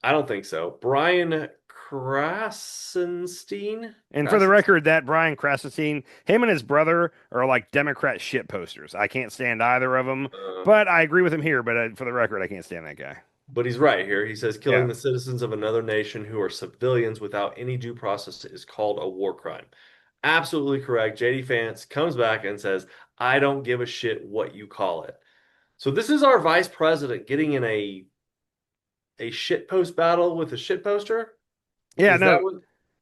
I don't think so. Brian Krasenstein. And for the record, that Brian Krasenstein, him and his brother are like Democrat shit posters. I can't stand either of them, but I agree with him here. But for the record, I can't stand that guy. But he's right here. He says killing the citizens of another nation who are civilians without any due process is called a war crime. Absolutely correct. JD Vance comes back and says, I don't give a shit what you call it. So this is our vice president getting in a shitpost battle with a shitposter? Yeah,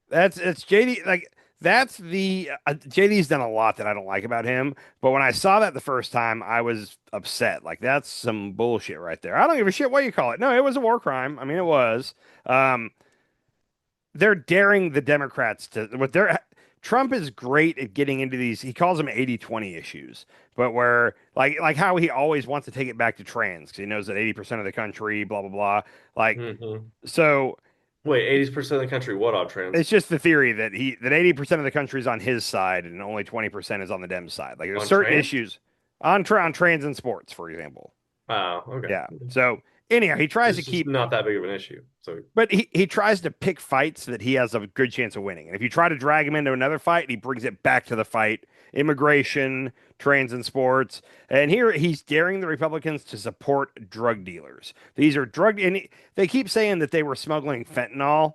that's JD. Like that's the JD's done a lot that I don't like about him. But when I saw that the first time, I was upset. Like that's some bullshit right there. I don't give a shit what you call it. No, it was a war crime. I mean, it was. They're daring the Democrats to what they're. Trump is great at getting into these. He calls them 80-20 issues, but where like how he always wants to take it back to trans because he knows that 80% of the country, blah blah blah. Like so. Wait, 80% of the country, what on trans? It's just the theory that 80% of the country is on his side and only 20% is on the Dem side. Like there's certain issues on trans and sports, for example. Oh, okay. Yeah. So anyhow, he tries to keep not that big of an issue. So, but he tries to pick fights that he has a good chance of winning. And if you try to drag him into another fight, he brings it back to the fight. Immigration, trans and sports. And here he's daring the Republicans to support drug dealers. These are they keep saying that they were smuggling fentanyl.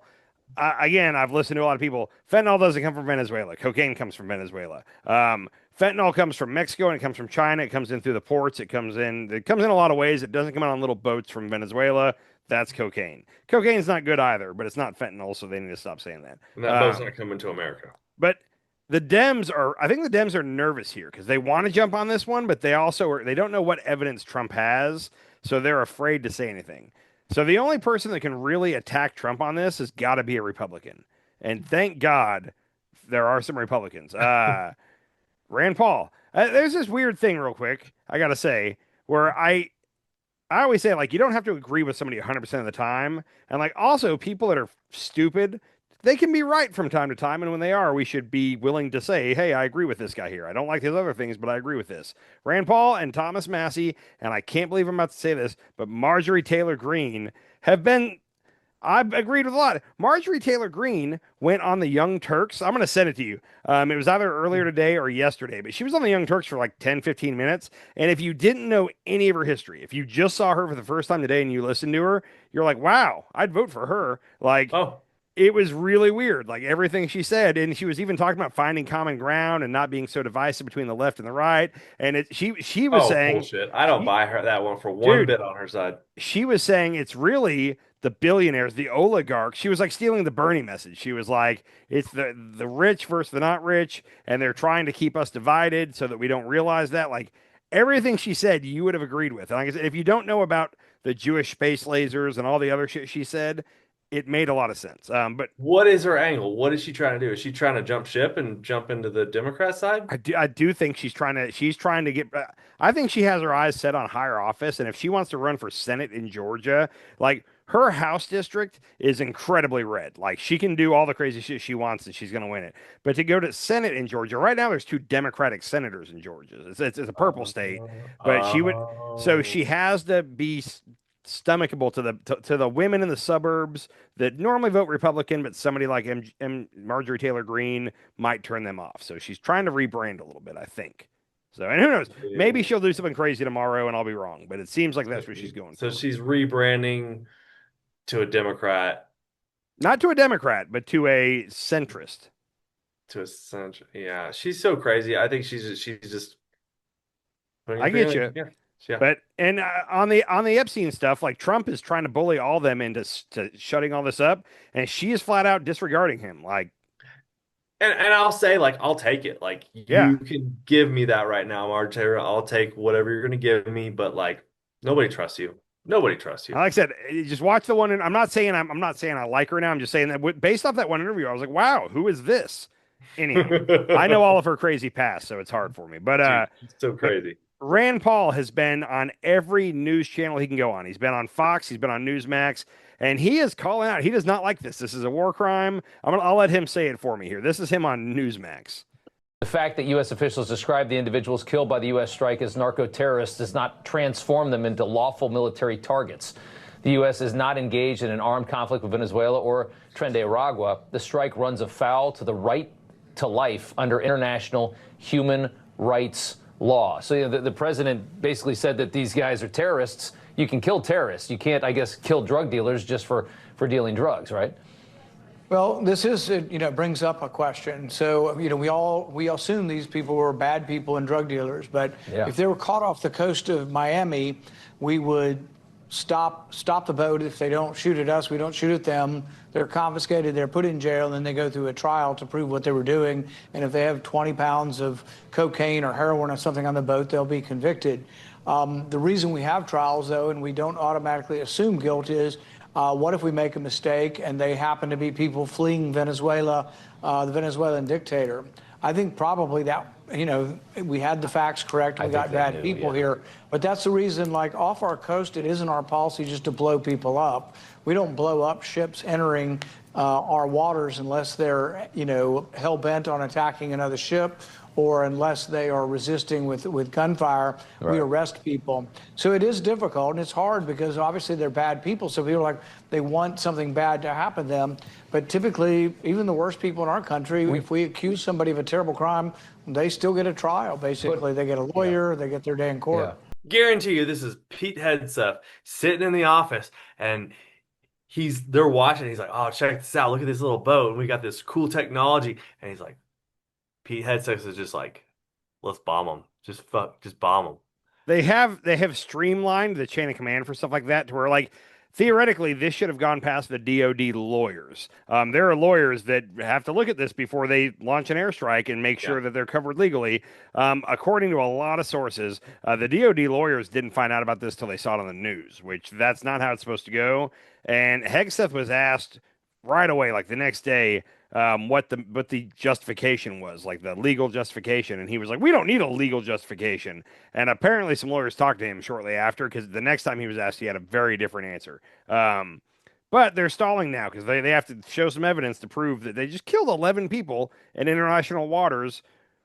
Again, I've listened to a lot of people. Fentanyl doesn't come from Venezuela. Cocaine comes from Venezuela. Fentanyl comes from Mexico and it comes from China. It comes in through the ports. It comes in a lot of ways. It doesn't come out on little boats from Venezuela. That's cocaine. Cocaine's not good either, but it's not fentanyl, so they need to stop saying that. And that boat's not coming to America. But I think the Dems are nervous here because they want to jump on this one, but they don't know what evidence Trump has, so they're afraid to say anything. So the only person that can really attack Trump on this has got to be a Republican. And thank God there are some Republicans. Rand Paul. There's this weird thing real quick, I got to say, where I always say, like, you don't have to agree with somebody 100% of the time. And, like, also, people that are stupid, they can be right from time to time. And when they are, we should be willing to say, hey, I agree with this guy here. I don't like his other things, but I agree with this. Rand Paul and Thomas Massie, and I can't believe I'm about to say this, but Marjorie Taylor Greene I've agreed with a lot. Marjorie Taylor Greene went on the Young Turks. I'm going to send it to you. It was either earlier today or yesterday, but she was on the Young Turks for like 10, 15 minutes. And if you didn't know any of her history, if you just saw her for the first time today and you listened to her, you're like, wow, I'd vote for her. Like, it was really weird. Like everything she said. And she was even talking about finding common ground and not being so divisive between the left and the right. And she was saying, bullshit. I don't buy her that one for one bit on her side. She was saying it's really the billionaires, the oligarchs. She was like stealing the Bernie message. She was like, it's the rich versus the not rich, and they're trying to keep us divided so that we don't realize that. Like everything she said, you would have agreed with. And like I said, if you don't know about the Jewish space lasers and all the other shit she said, it made a lot of sense. But What is her angle? What is she trying to do? Is she trying to jump ship and jump into the Democrat side? I do think she's trying to get. I think she has her eyes set on higher office, and if she wants to run for Senate in Georgia, like her House district is incredibly red. Like she can do all the crazy shit she wants, and she's going to win it. But to go to Senate in Georgia right now, there's two Democratic senators in Georgia. It's a purple state, but she would. So she has to be stomachable to the women in the suburbs that normally vote Republican, but somebody like Marjorie Taylor Greene might turn them off. So she's trying to rebrand a little bit, I think. So, and who knows? Maybe she'll do something crazy tomorrow, and I'll be wrong. But it seems like that's what she's going So for. she's rebranding to a Democrat, Not to a Democrat, but to a centrist. to a center. Yeah, she's so crazy. I think she's just putting I it get together. you. Yeah. But and on the Epstein stuff, like Trump is trying to bully all them into to shutting all this up, and she is flat out disregarding him. Like, And I'll say, like, I'll take it. Like, yeah, you can give me that right now, Marge Taylor. I'll take whatever you're gonna give me, but like, nobody trusts you. Nobody trusts you. like I said, just watch the one. And I'm not saying I like her now. I'm just saying that based off that one interview, I was like, wow, who is this? Anyway, I know all of her crazy past, so it's hard for me. But She's so crazy. Rand Paul has been on every news channel he can go on. He's been on Fox, he's been on Newsmax, and he is calling out. He does not like this. This is a war crime. I'll let him say it for me here. This is him on Newsmax. The fact that U.S. officials describe the individuals killed by the U.S. strike as narco-terrorists does not transform them into lawful military targets. The U.S. is not engaged in an armed conflict with Venezuela or Trinidad. The strike runs afoul to the right to life under international human rights law. So the president basically said that these guys are terrorists. You can kill terrorists. You can't, I guess, kill drug dealers just for dealing drugs, right? Well, this is, brings up a question. So, we assume these people were bad people and drug dealers, but if they were caught off the coast of Miami, we would stop the boat. If they don't shoot at us, we don't shoot at them. They're confiscated, they're put in jail, and then they go through a trial to prove what they were doing. And if they have 20 pounds of cocaine or heroin or something on the boat, they'll be convicted. The reason we have trials, though, and we don't automatically assume guilt is, what if we make a mistake and they happen to be people fleeing Venezuela, the Venezuelan dictator? I think probably that, we had the facts correct. We got bad people here. But that's the reason, like off our coast, it isn't our policy just to blow people up. We don't blow up ships entering our waters unless they're, hell bent on attacking another ship, or unless they are resisting with gunfire. Right. We arrest people. So it is difficult, and it's hard because obviously they're bad people. So people are like, they want something bad to happen to them. But typically, even the worst people in our country, if we accuse somebody of a terrible crime, they still get a trial, basically. They get a lawyer, they get their day in court. Yeah. Guarantee you this is Pete Hegseth sitting in the office, and they're watching. He's like, oh, check this out. Look at this little boat. And we got this cool technology. And he's like, Pete Hegseth is just like, let's bomb them. Just bomb them. They have streamlined the chain of command for stuff like that to where, like, theoretically, this should have gone past the DoD lawyers. There are lawyers that have to look at this before they launch an airstrike and make sure that they're covered legally. According to a lot of sources, the DoD lawyers didn't find out about this till they saw it on the news, which that's not how it's supposed to go. And Hegseth was asked right away, like the next day, what the justification was, like the legal justification, and he was like, we don't need a legal justification. And apparently some lawyers talked to him shortly after, because the next time he was asked, he had a very different answer. But they're stalling now because they have to show some evidence to prove that they just killed 11 people in international waters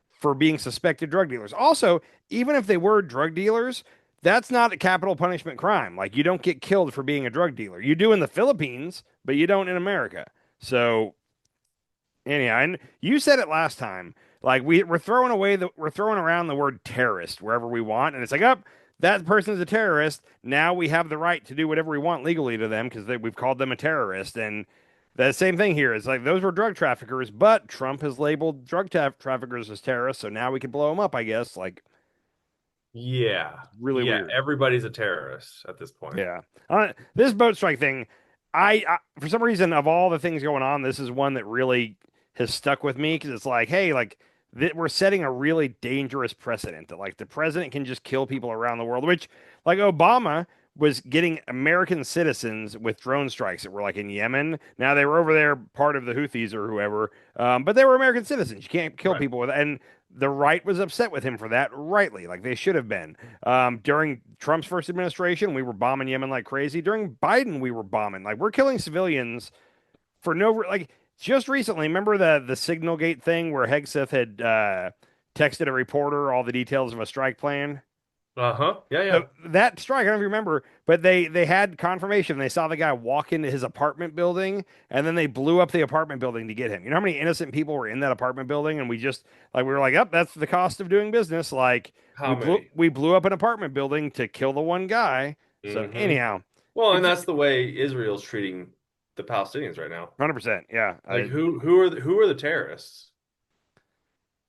for being suspected drug dealers. Also, even if they were drug dealers, that's not a capital punishment crime. Like, you don't get killed for being a drug dealer. You do in the Philippines, but you don't in America. So anyhow, and you said it last time. Like, we're throwing around the word terrorist wherever we want, and it's like, that person's a terrorist. Now we have the right to do whatever we want legally to them because we've called them a terrorist. And the same thing here. It's like, those were drug traffickers, but Trump has labeled drug traffickers as terrorists, so now we can blow them up, I guess. Like, yeah, really weird. Everybody's a terrorist at this point. Yeah, this boat strike thing, I for some reason, of all the things going on, this is one that really has stuck with me because it's like, hey, like we're setting a really dangerous precedent that like the president can just kill people around the world, which like Obama was getting American citizens with drone strikes that were like in Yemen. Now they were over there, part of the Houthis or whoever, but they were American citizens. You can't kill people with, and the right was upset with him for that, rightly, like they should have been. During Trump's first administration, we were bombing Yemen like crazy. During Biden, we were bombing. Like we're killing civilians for no like just recently. Remember the Signal Gate thing where Hegseth had texted a reporter all the details of a strike plan? Uh-huh. Yeah. So that strike, I don't know if you remember, but they had confirmation. They saw the guy walk into his apartment building, and then they blew up the apartment building to get him. You know how many innocent people were in that apartment building? And we just like we were like, "Up, that's the cost of doing business." Like we blew up an apartment building to kill the one guy. So anyhow, well, and that's the way Israel's treating the Palestinians right now. 100%. Yeah. Like who are the terrorists?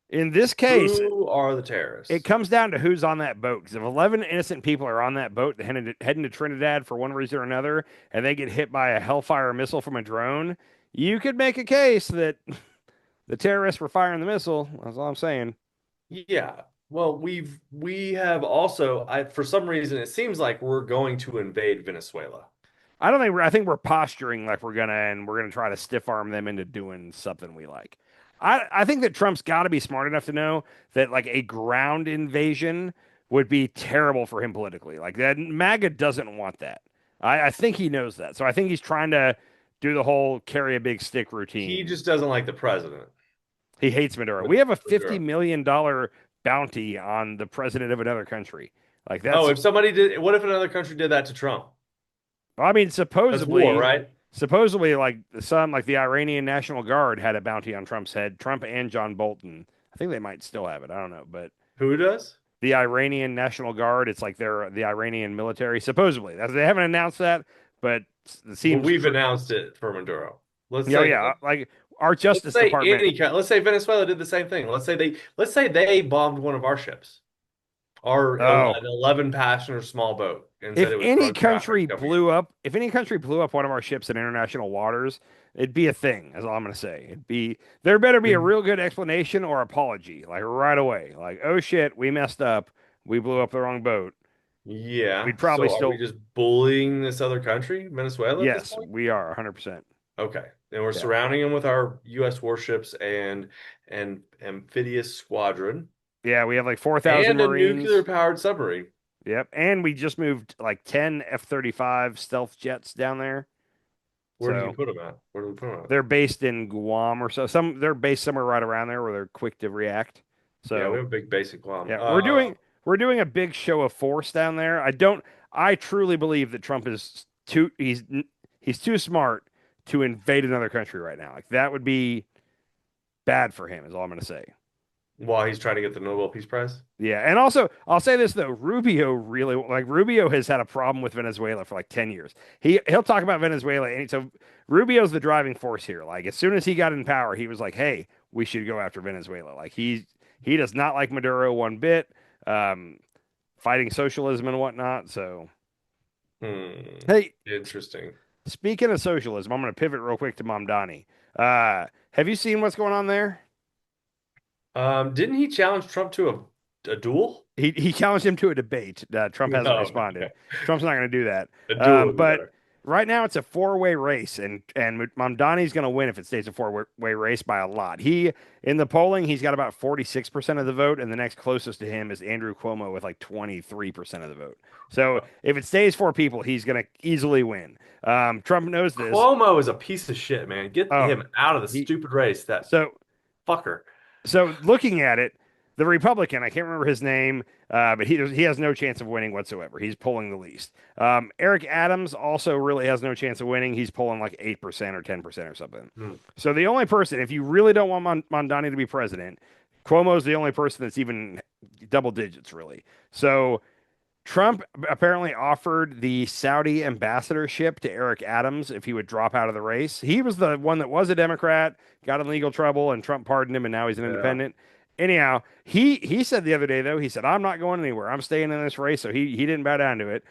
In this case, who are the terrorists? It comes down to who's on that boat. Because if 11 innocent people are on that boat heading to Trinidad for one reason or another, and they get hit by a Hellfire missile from a drone, you could make a case that the terrorists were firing the missile. That's all I'm saying. Yeah. Well, we have also, for some reason, it seems like we're going to invade Venezuela. I think we're posturing like we're gonna try to stiff arm them into doing something we like. I think that Trump's got to be smart enough to know that like a ground invasion would be terrible for him politically. Like that MAGA doesn't want that. I think he knows that. So I think he's trying to do the whole carry a big stick routine. He just doesn't like the president. He hates Maduro. We have a $50 million bounty on the president of another country. Like that's if somebody did, what if another country did that to Trump? I mean, supposedly, that's war, right? Supposedly, like the Iranian National Guard had a bounty on Trump's head. Trump and John Bolton. I think they might still have it. I don't know, but who does? The Iranian National Guard. It's like they're the Iranian military. Supposedly, they haven't announced that, but it seems we've announced it for Maduro. Like our Justice Department. Let's say Venezuela did the same thing. Let's say they bombed one of our ships, an 11-passenger small boat. If any country blew up one of our ships in international waters, it'd be a thing. That's all I'm going to say. There better be a real good explanation or apology, like right away. Like, oh shit, we messed up. We blew up the wrong boat. Yeah, we'd probably are we just bullying this other country, Venezuela? Yes, we are 100%. Okay, and we're surrounding them with our U.S. warships and amphibious squadron. Yeah, we have like 4,000 Marines. And a nuclear-powered submarine. Yep, and we just moved like 10 F-35 stealth jets down there. Where did you put them at? Where do we put them at? They're based in Guam or so. They're based somewhere right around there where they're quick to react. So yeah, we have a big base in Guam. Yeah, we're doing a big show of force down there. I truly believe that Trump is he's too smart to invade another country right now. Like that would be bad for him, is all I'm going to say. While he's trying to get the Nobel Peace Prize? Yeah, and also, I'll say this, though. Rubio has had a problem with Venezuela for like 10 years. He'll talk about Venezuela, and so Rubio's the driving force here. Like, as soon as he got in power, he was like, hey, we should go after Venezuela. Like, he does not like Maduro one bit, fighting socialism and whatnot, so. Hey. Interesting. Speaking of socialism, I'm going to pivot real quick to Mamdani. Have you seen what's going on there? Didn't he challenge Trump to a duel? He challenged him to a debate. Trump hasn't responded. Okay. Trump's not going to do that. But right now it's a four-way race, and Mamdani's going to win if it stays a four-way race by a lot. In the polling, he's got about 46% of the vote, and the next closest to him is Andrew Cuomo with like 23% of the vote. So if it stays four people, he's going to easily win. Trump knows this. Cuomo is a piece of shit, man. Get him out of the stupid race. Fucker. So looking at it, the Republican, I can't remember his name, but he has no chance of winning whatsoever. He's polling the least. Eric Adams also really has no chance of winning. He's polling like 8% or 10% or something. So the only person, if you really don't want Mamdani to be president, Cuomo's the only person that's even double digits, really. So Trump apparently offered the Saudi ambassadorship to Eric Adams if he would drop out of the race. He was the one that was a Democrat, got in legal trouble, and Trump pardoned him, and now he's an independent. Anyhow, he said the other day though, he said, "I'm not going anywhere. I'm staying in this race." So he didn't bow down to it.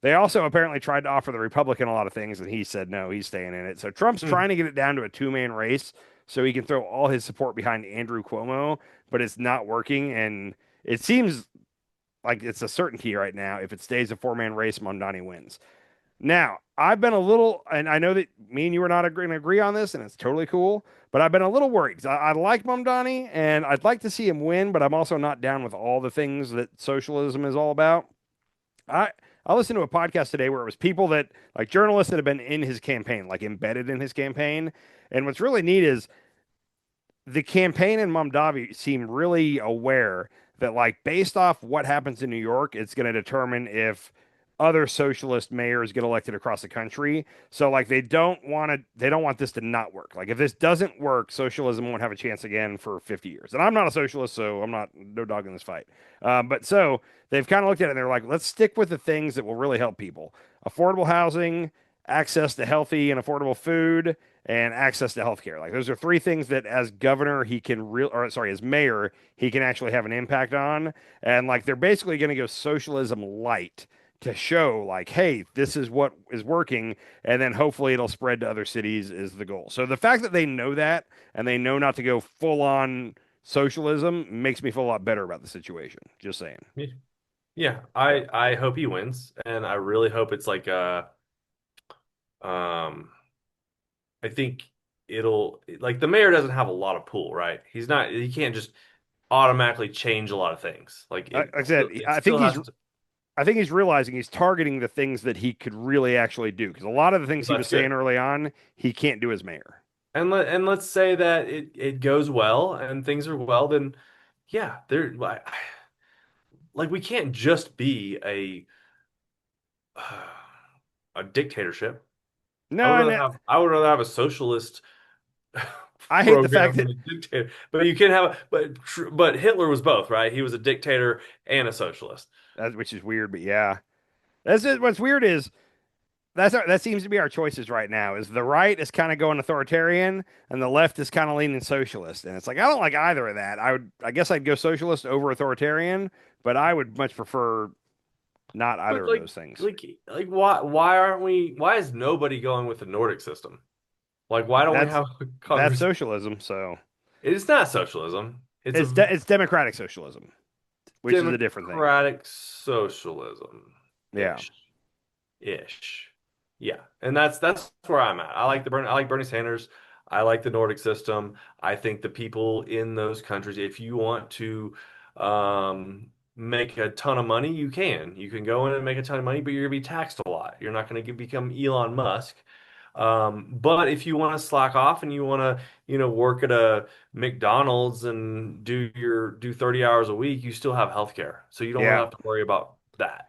They also apparently tried to offer the Republican a lot of things, and he said no, he's staying in it. So Trump's trying to get it down to a two-man race so he can throw all his support behind Andrew Cuomo, but it's not working, and it seems like it's a certainty right now. If it stays a four-man race, Mondani wins. Now, I've been a little, and I know that me and you are not going to agree on this, and it's totally cool, but I've been a little worried 'cause I like Mamdani, and I'd like to see him win, but I'm also not down with all the things that socialism is all about. I I listened to a podcast today where it was people that like journalists that have been in his campaign, like embedded in his campaign, and what's really neat is the campaign and Mamdani seem really aware that, like, based off what happens in New York, it's going to determine if other socialist mayors get elected across the country. So, like, they don't want this to not work. Like, if this doesn't work, socialism won't have a chance again for 50 years. And I'm not a socialist, so I'm not no dog in this fight. But so they've kind of looked at it and they're like, let's stick with the things that will really help people: affordable housing, access to healthy and affordable food, and access to healthcare. Like, those are three things that as governor he can as mayor he can actually have an impact on. And like they're basically going to go socialism light to show like, hey, this is what is working, and then hopefully it'll spread to other cities is the goal. So the fact that they know that and they know not to go full on socialism makes me feel a lot better about the situation. Just saying. Yeah, I hope he wins, and I really hope it's like I think it'll like the mayor doesn't have a lot of pull, right? He can't just automatically change a lot of things. Like Like I said, it I still think has he's to, I think he's realizing he's targeting the things that he could really actually do, because a lot of the things he was that's good. saying early on he can't do as mayor. And let's say that it goes well and things are well, then yeah, like we can't just be a dictatorship. No, and I would rather have a socialist I hate the program fact than that a dictator. But you can have but Hitler was both, right? He was a dictator and a socialist. which is weird, but yeah, that's it. What's weird is that seems to be our choices right now. Is the right is kind of going authoritarian, and the left is kind of leaning socialist, and it's like I don't like either of that. I guess I'd go socialist over authoritarian, but I would much prefer not either But of those things. like why is nobody going with the Nordic system? Like why don't we That's have a that's conversation? socialism. So It's not socialism. It's a it's democratic socialism, which is a different thing. democratic socialism. Yeah. Ish. Yeah. And that's where I'm at. I like Bernie Sanders. I like the Nordic system. I think the people in those countries, if you want to make a ton of money, you can. You can go in and make a ton of money, but you're gonna be taxed a lot. You're not gonna become Elon Musk. But if you want to slack off and you want to, work at a McDonald's and do 30 hours a week, you still have healthcare. So you don't Yeah. have to worry about that.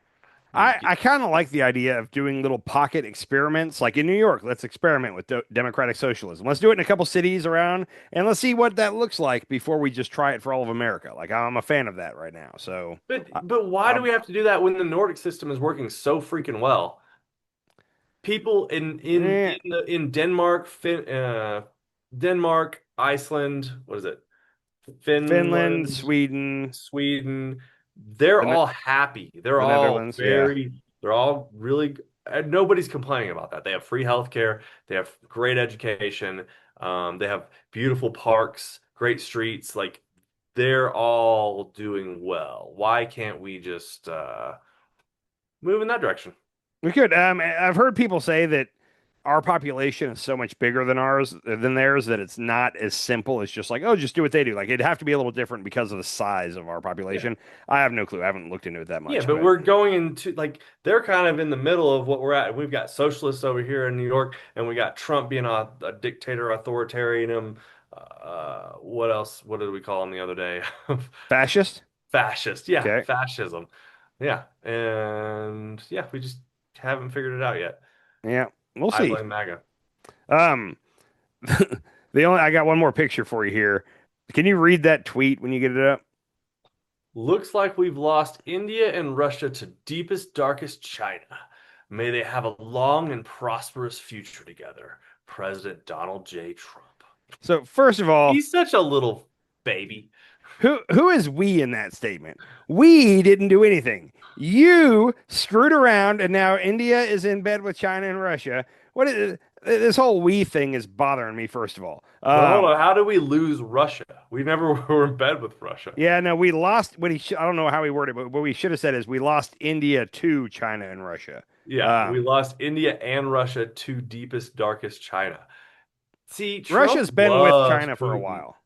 I kind of like the idea of doing little pocket experiments. Like in New York, let's experiment with democratic socialism. Let's do it in a couple cities around, and let's see what that looks like before we just try it for all of America. Like I'm a fan of that right now. So, But why do we have to do that when the Nordic system is working so freaking well? People in Denmark, Denmark, Iceland, what is it? Finland, Finland, Sweden, they're all happy. They're the all Netherlands, yeah. they're all really, nobody's complaining about that. They have free healthcare, they have great education, they have beautiful parks, great streets. Like they're all doing well. Why can't we just move in that direction? We could. I've heard people say that our population is so much bigger than theirs that it's not as simple as just like, oh, just do what they do. Like it'd have to be a little different because of the size of our population. Yeah. I have no clue. I haven't looked into it that much. Yeah, but we're going into like they're kind of in the middle of what we're at. We've got socialists over here in New York, and we got Trump being a dictator, authoritarian. What else? What did we call him the other day? Fascist. Fascist. Yeah, okay. Fascism. Yeah, and yeah, we just haven't figured it out yet. Yeah, we'll see. I blame MAGA. I got one more picture for you here. Can you read that tweet when you get it up? Looks like we've lost India and Russia to deepest, darkest China. May they have a long and prosperous future together. President Donald J. Trump. So first of all, he's such a little baby. Who is we in that statement? We didn't do anything. You screwed around, and now India is in bed with China and Russia. What is this whole we thing is bothering me? First of all, But hold on, how do we lose Russia? We never were in bed with Russia. yeah, no, we lost. I don't know how he worded it, but what we should have said is we lost India to China and Russia. Yeah, we lost India and Russia to deepest, darkest China. See, Russia's been with China for a while.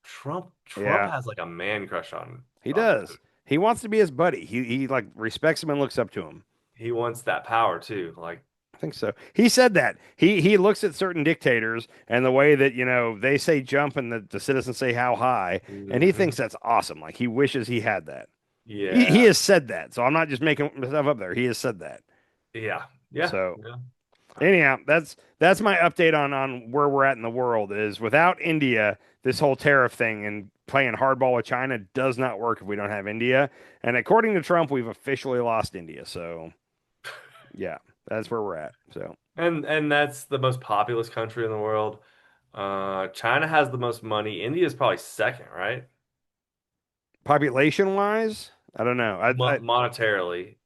Trump Yeah. has like a man crush on. He does. He wants to be his buddy. He like respects him and looks up to him. He wants that power too. Like, I think so. He said that. He looks at certain dictators and the way that, they say jump and the citizens say how high, and he thinks that's awesome. Like he wishes he had that. yeah, He has said that. So I'm not just making myself up there. He has said that. yeah, yeah. So yeah. anyhow, that's my update on where we're at in the world. Is without India, this whole tariff thing and playing hardball with China does not work if we don't have India. And according to Trump, we've officially lost India. So yeah, that's where we're at. So And that's the most populous country in the world. China has the most money. India is probably second, right? Population wise, I don't know. Monetarily,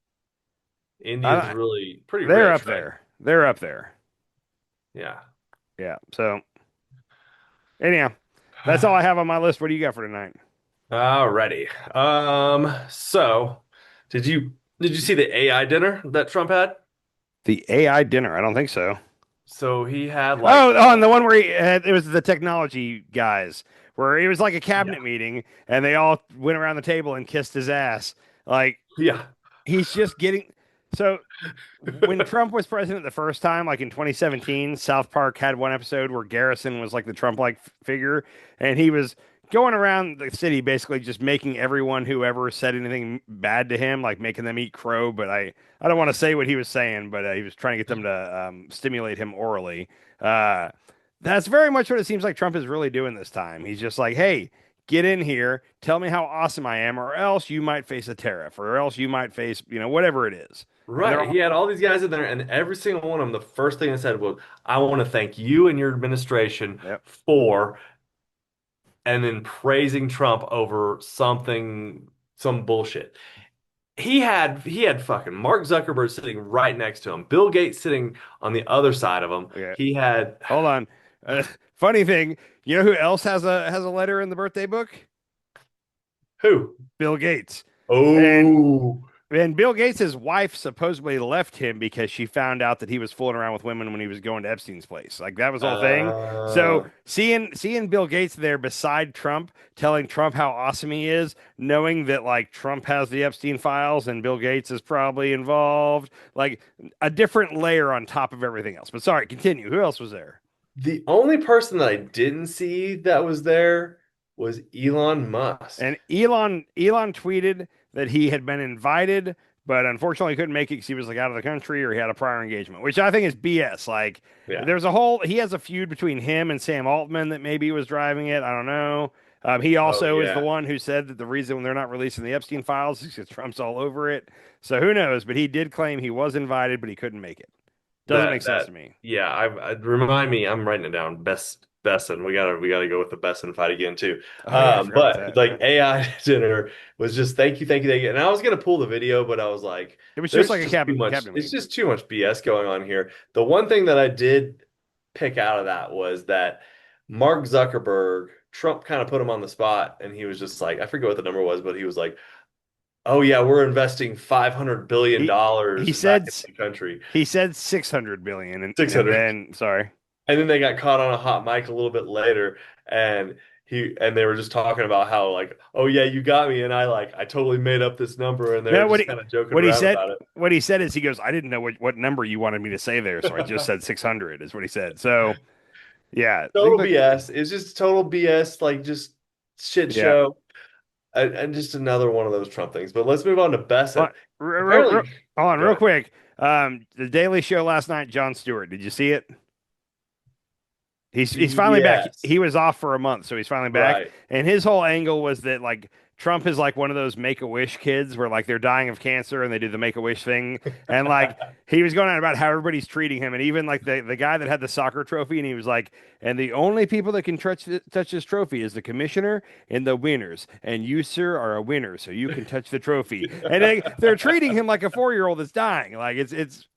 India is really pretty they're rich, up right? there. They're up there. Yeah. Yeah. So anyhow, that's all I have on my list. What do you got for tonight? Alrighty. So did you see the AI dinner that Trump had? The AI dinner? I don't think so. So he had and the one where it was the technology guys, where it was like a cabinet meeting, and they all went around the table and kissed his ass. Like, yeah, he's just getting. So when Trump was president the first time, like in 2017, South Park had one episode where Garrison was like the Trump-like figure, and he was going around the city basically just making everyone who ever said anything bad to him, like making them eat crow. But I don't want to say what he was saying, but he was trying to get them to stimulate him orally. That's very much what it seems like Trump is really doing this time. He's just like, hey, get in here, tell me how awesome I am, or else you might face a tariff, or else you might face, whatever it is. Right. He had all these guys in there, and every single one of them, the first thing they said was, I want to thank you and your administration for, and then praising Trump over some bullshit. He had fucking Mark Zuckerberg sitting right next to him, Bill Gates sitting on the other side of him. Yeah. He had Hold on. Funny thing, you know who else has a letter in the birthday book? Who? Bill Gates. Oh. And Bill Gates' wife supposedly left him because she found out that he was fooling around with women when he was going to Epstein's place. Like that was the whole thing. So seeing Bill Gates there beside Trump, telling Trump how awesome he is, knowing that like Trump has the Epstein files and Bill Gates is probably involved, like a different layer on top of everything else. But sorry, continue. Who else was there? The only person that I didn't see that was there was Elon Musk. And Elon tweeted that he had been invited, but unfortunately couldn't make it because he was like out of the country or he had a prior engagement, which I think is BS. Like there's he has a feud between him and Sam Altman that maybe was driving it. I don't know. He also is the one who said that the reason they're not releasing the Epstein files is because Trump's all over it. So who knows? But he did claim he was invited, but he couldn't make it. Doesn't make sense to me. Yeah, remind me. I'm writing it down. Besson. We gotta go with the Besson fight again too. But like AI dinner was just thank you. And I was gonna pull the video, but I was like, it was just like a cabinet. It's just too much BS going on here. The one thing that I did pick out of that was that Mark Zuckerberg, Trump kind of put him on the spot, and he was just like, I forget what the number was, but he was like, oh yeah, we're investing $500 billion. He said back in the country. He said 600 billion. And 600. And then, sorry. And then they got caught on a hot mic a little bit later, and they were just talking about how like, oh yeah, you got me, and I totally made up this number, and they're just kind of joking around about it. What he said is he goes, I didn't know what number you wanted me to say there, so I just said 600 is what he said. So yeah, total BS. It's just total BS, like just shit show. And just another one of those Trump things. But let's move on to Besson. Real quick. The Daily Show last night, Jon Stewart. Did you see it? He's finally back. He was off for a month, so he's finally back. Right. And his whole angle was that like Trump is like one of those Make-A-Wish kids where like they're dying of cancer and they do the Make-A-Wish thing. And like he was going on about how everybody's treating him. And even like the guy that had the soccer trophy, and he was like, and the only people that can touch this trophy is the commissioner and the winners. And you, sir, are a winner, so you can touch the trophy. And they're treating him like a 4-year-old that's dying. Like it's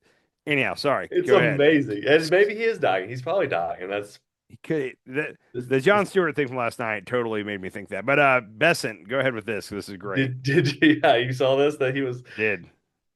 anyhow, sorry. It's Go ahead. amazing. And maybe he is dying. He's probably dying. And that's The Jon Stewart thing from last night totally made me think that. But Besant, go ahead with this. This is great. Did yeah, you saw this that he was Did.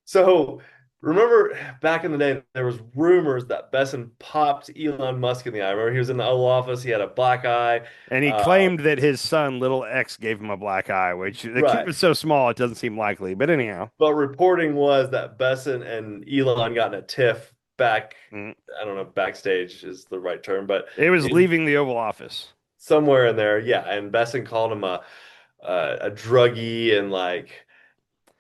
So remember back in the day, there was rumors that Besant popped Elon Musk in the eye. Remember he was in the Oval Office, he had a black eye. And he claimed that his son, little X, gave him a black eye, which the kid was so small it doesn't seem likely. But anyhow. But reporting was that Besant and Elon got in a tiff back, I don't know if backstage is the right term, but it was leaving the Oval Office. Somewhere in there, yeah. And Besant called him a druggie, and like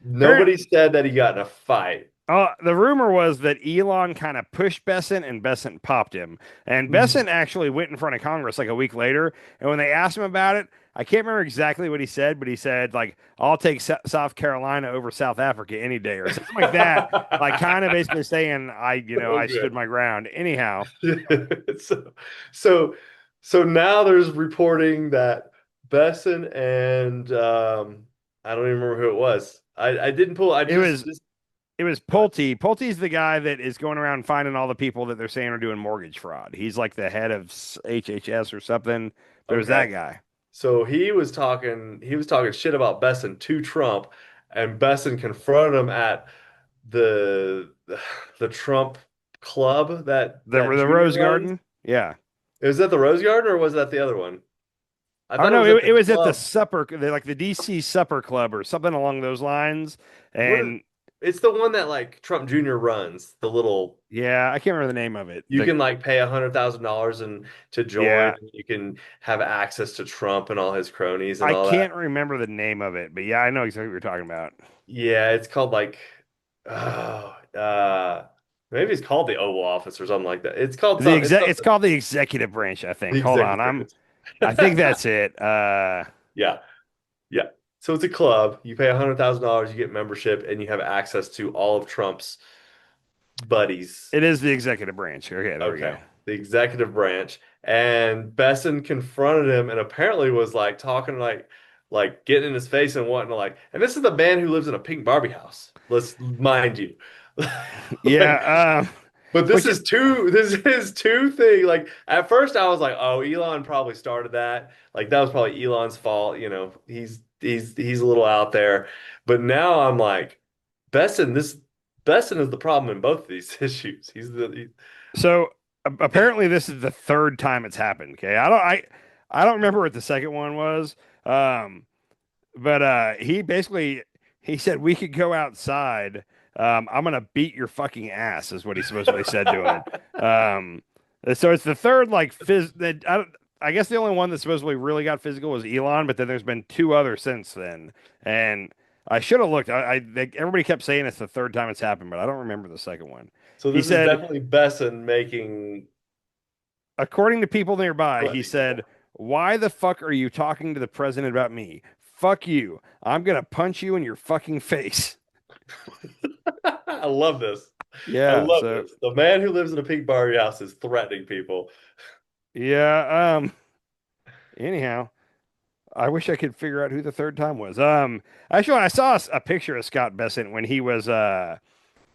nobody said that he got in a fight. The rumor was that Elon kind of pushed Besant and Besant popped him. And Besant actually went in front of Congress like a week later. And when they asked him about it, I can't remember exactly what he said, but he said, like, I'll take South Carolina over South Africa any day or something like that. Like, kind of basically saying, I stood my ground. Anyhow. So now there's reporting that Besant and I don't even remember who it was. I didn't pull. It was Pulte. Pulte's the guy that is going around finding all the people that they're saying are doing mortgage fraud. He's like the head of HHS or something. There was that guy. So he was talking shit about Besant to Trump, and Besant confronted him at the Trump club that the Rose Garden. Yeah. Was that the Rose Garden or was that the other one? I don't know. It was at the supper, like the DC Supper Club or something along those lines. And it's the one that like Trump Jr. runs. The little I can't remember the name of it. You can like pay $100,000 and to join. Yeah. And you can have access to Trump and all his cronies. And I can't remember the name of it, but yeah, I know exactly what you're talking about. Yeah, it's called like maybe it's called the Oval Office or something like that. It's called it's called the executive branch, I think. Hold on, I think that's it. Yeah. So it's a club. You pay $100,000, you get membership, and you have access to all of Trump's buddies. It is the executive branch. Okay, there we go. The executive branch. And Besant confronted him and apparently was like talking like getting in his face and wanting to like. And this is the man who lives in a pink Barbie house. Let's mind you. But this is two thing. Like at first I was like, oh, Elon probably started that. Like that was probably Elon's fault. You know, he's a little out there. But now I'm like, Besant is the problem in both of these issues. So apparently this is the third time it's happened. Okay, I don't remember what the second one was. But he said we could go outside. I'm gonna beat your fucking ass is what he supposedly said to him. So it's the third I guess the only one that supposedly really got physical was Elon, but then there's been two others since then. And I should have looked. Everybody kept saying it's the third time it's happened, but I don't remember the second one. So this is definitely Besant making. According to people nearby, he said, "Why the fuck are you talking to the president about me? Fuck you. I'm gonna punch you in your fucking face." I love this. Yeah, I love this. The man who lives in a pink Barbie house is threatening people. Yeah. Anyhow, I wish I could figure out who the third time was. Actually, I saw a picture of Scott Besant when he was, I'm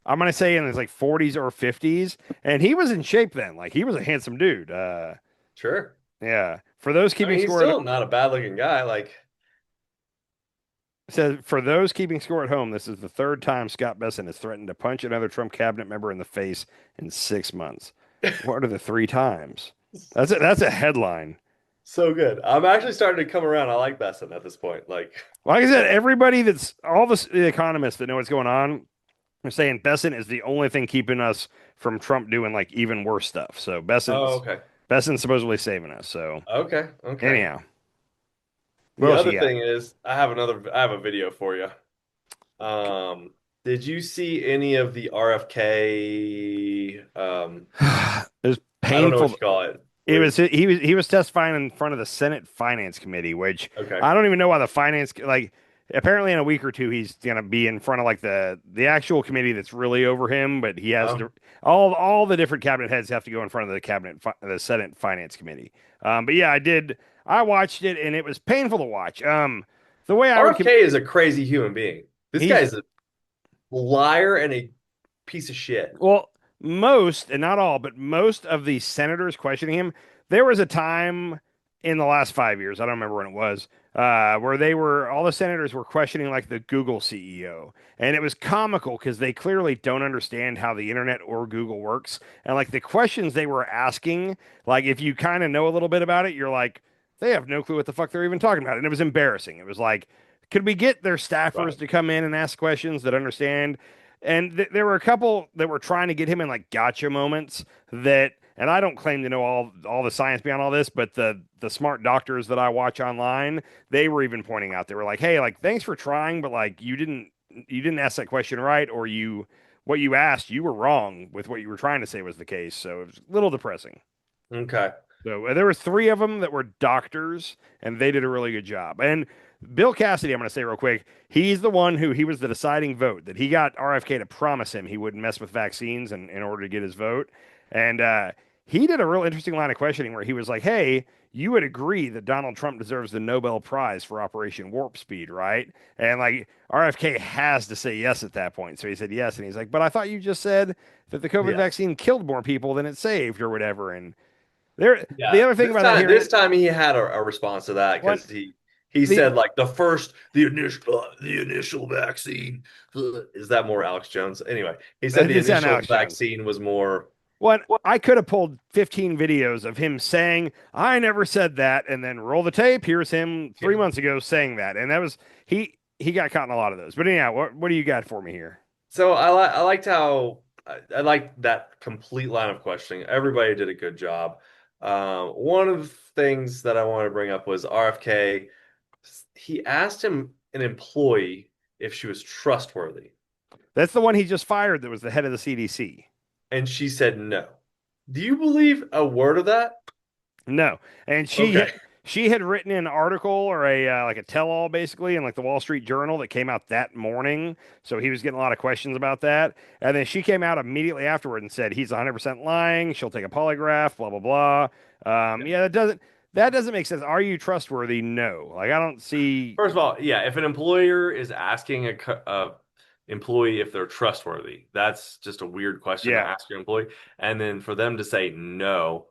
gonna say in his like 40s or 50s, and he was in shape then. Like he was a handsome dude. Sure. Yeah. For those keeping score, he's still not a bad-looking guy. Like. Says for those keeping score at home, this is the third time Scott Besant has threatened to punch another Trump cabinet member in the face in 6 months. What are the 3 times? That's a headline. So good. I'm actually starting to come around. I like Besant at this point. Like I said, everybody all the economists that know what's going on are saying Besant is the only thing keeping us from Trump doing like even worse stuff. So Besant's supposedly saving us. So okay. Anyhow. The other thing is, I have a video for you. Did you see any of the RFK? It was painful. I don't know what you call it. He was testifying in front of the Senate Finance Committee, which I don't even know why the finance apparently in a week or two he's gonna be in front of like the actual committee that's really over him, but he has to all the different cabinet heads have to go in front of the Senate Finance Committee. But yeah, I watched it and it was painful to watch. The way RFK is a crazy human being. This guy's a liar and a piece of shit. Well, most, and not all, but most of the senators questioning him, there was a time in the last 5 years, I don't remember when it was, where all the senators were questioning like the Google CEO. And it was comical because they clearly don't understand how the internet or Google works. And like the questions they were asking, like if you kind of know a little bit about it, you're like, they have no clue what the fuck they're even talking about. And it was embarrassing. It was like, could we get their staffers to come in and ask questions that understand? And there were a couple that were trying to get him in like gotcha moments that, and I don't claim to know all the science behind all this, but the smart doctors that I watch online, they were even pointing out, they were like, hey, like, thanks for trying, but like you didn't ask that question right, or what you asked, you were wrong with what you were trying to say was the case. So it was a little depressing. Okay. So there were 3 of them that were doctors, and they did a really good job. And Bill Cassidy, I'm going to say real quick, he's the one he was the deciding vote, that he got RFK to promise him he wouldn't mess with vaccines in order to get his vote. And he did a real interesting line of questioning where he was like, hey, you would agree that Donald Trump deserves the Nobel Prize for Operation Warp Speed, right? And like RFK has to say yes at that point. So he said yes. And he's like, but I thought you just said that the COVID vaccine killed more people than it saved or whatever. And the other thing about that this time he had a response to that because he said like the initial vaccine. Is that more Alex Jones? Anyway, he said the initial vaccine was more. What I could have pulled 15 videos of him saying, I never said that, and then roll the tape. Here's him 3 months ago saying that. And that was he got caught in a lot of those. But anyhow, what do you got for me here? So I liked that complete line of questioning. Everybody did a good job. One of the things that I wanted to bring up was RFK. He asked an employee if she was trustworthy. That's the one he just fired that was the head of the CDC. And she said no. Do you believe a word of that? No. And she had written an article or a tell-all basically in like the Wall Street Journal that came out that morning. So he was getting a lot of questions about that. And then she came out immediately afterward and said he's 100% lying. She'll take a polygraph, blah, blah, blah. That doesn't make sense. Are you trustworthy? No. Like I don't see. First of all, if an employer is asking a employee if they're trustworthy, that's just a weird question to ask your employee. And then for them to say no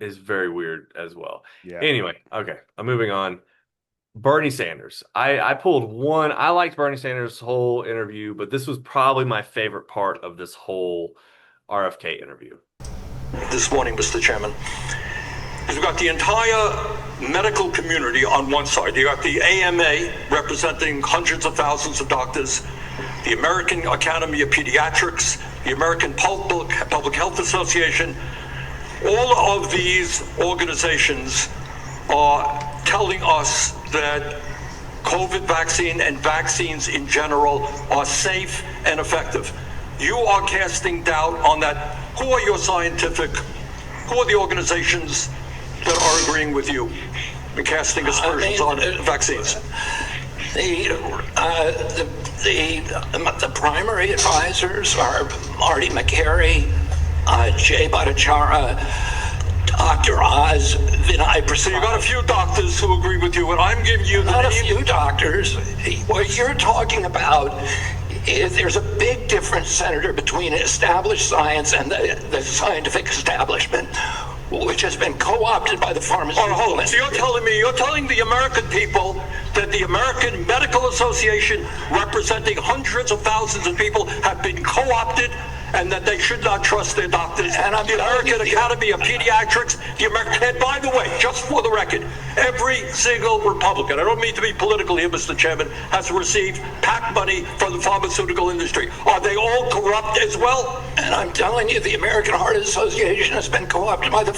is very weird as well. Yeah. Anyway, okay, I'm moving on. Bernie Sanders. I pulled one. I liked Bernie Sanders' whole interview, but this was probably my favorite part of this whole RFK interview. This morning, Mr. Chairman, you've got the entire medical community on one side. You got the AMA representing hundreds of thousands of doctors, the American Academy of Pediatrics, the American Public Health Association. All of these organizations are telling us that COVID vaccine and vaccines in general are safe and effective. You are casting doubt on that. Who are who are the organizations that are agreeing with you and casting aspersions on vaccines? The primary advisors are Marty McCary, Jay Bhattacharya, Dr. Oz, Vinay Prasad. So you got a few doctors who agree with you, and I'm giving you not a few doctors. What you're talking about is there's a big difference, Senator, between established science and the scientific establishment, which has been co-opted by the pharmaceutical industry. So you're telling the American people that the American Medical Association, representing hundreds of thousands of people, have been co-opted and that they should not trust their doctors. And the American Academy of Pediatrics, and by the way, just for the record, every single Republican, I don't mean to be political here, Mr. Chairman, has received PAC money from the pharmaceutical industry. Are they all corrupt as well? And I'm telling you, the American Heart Association has been co-opted by the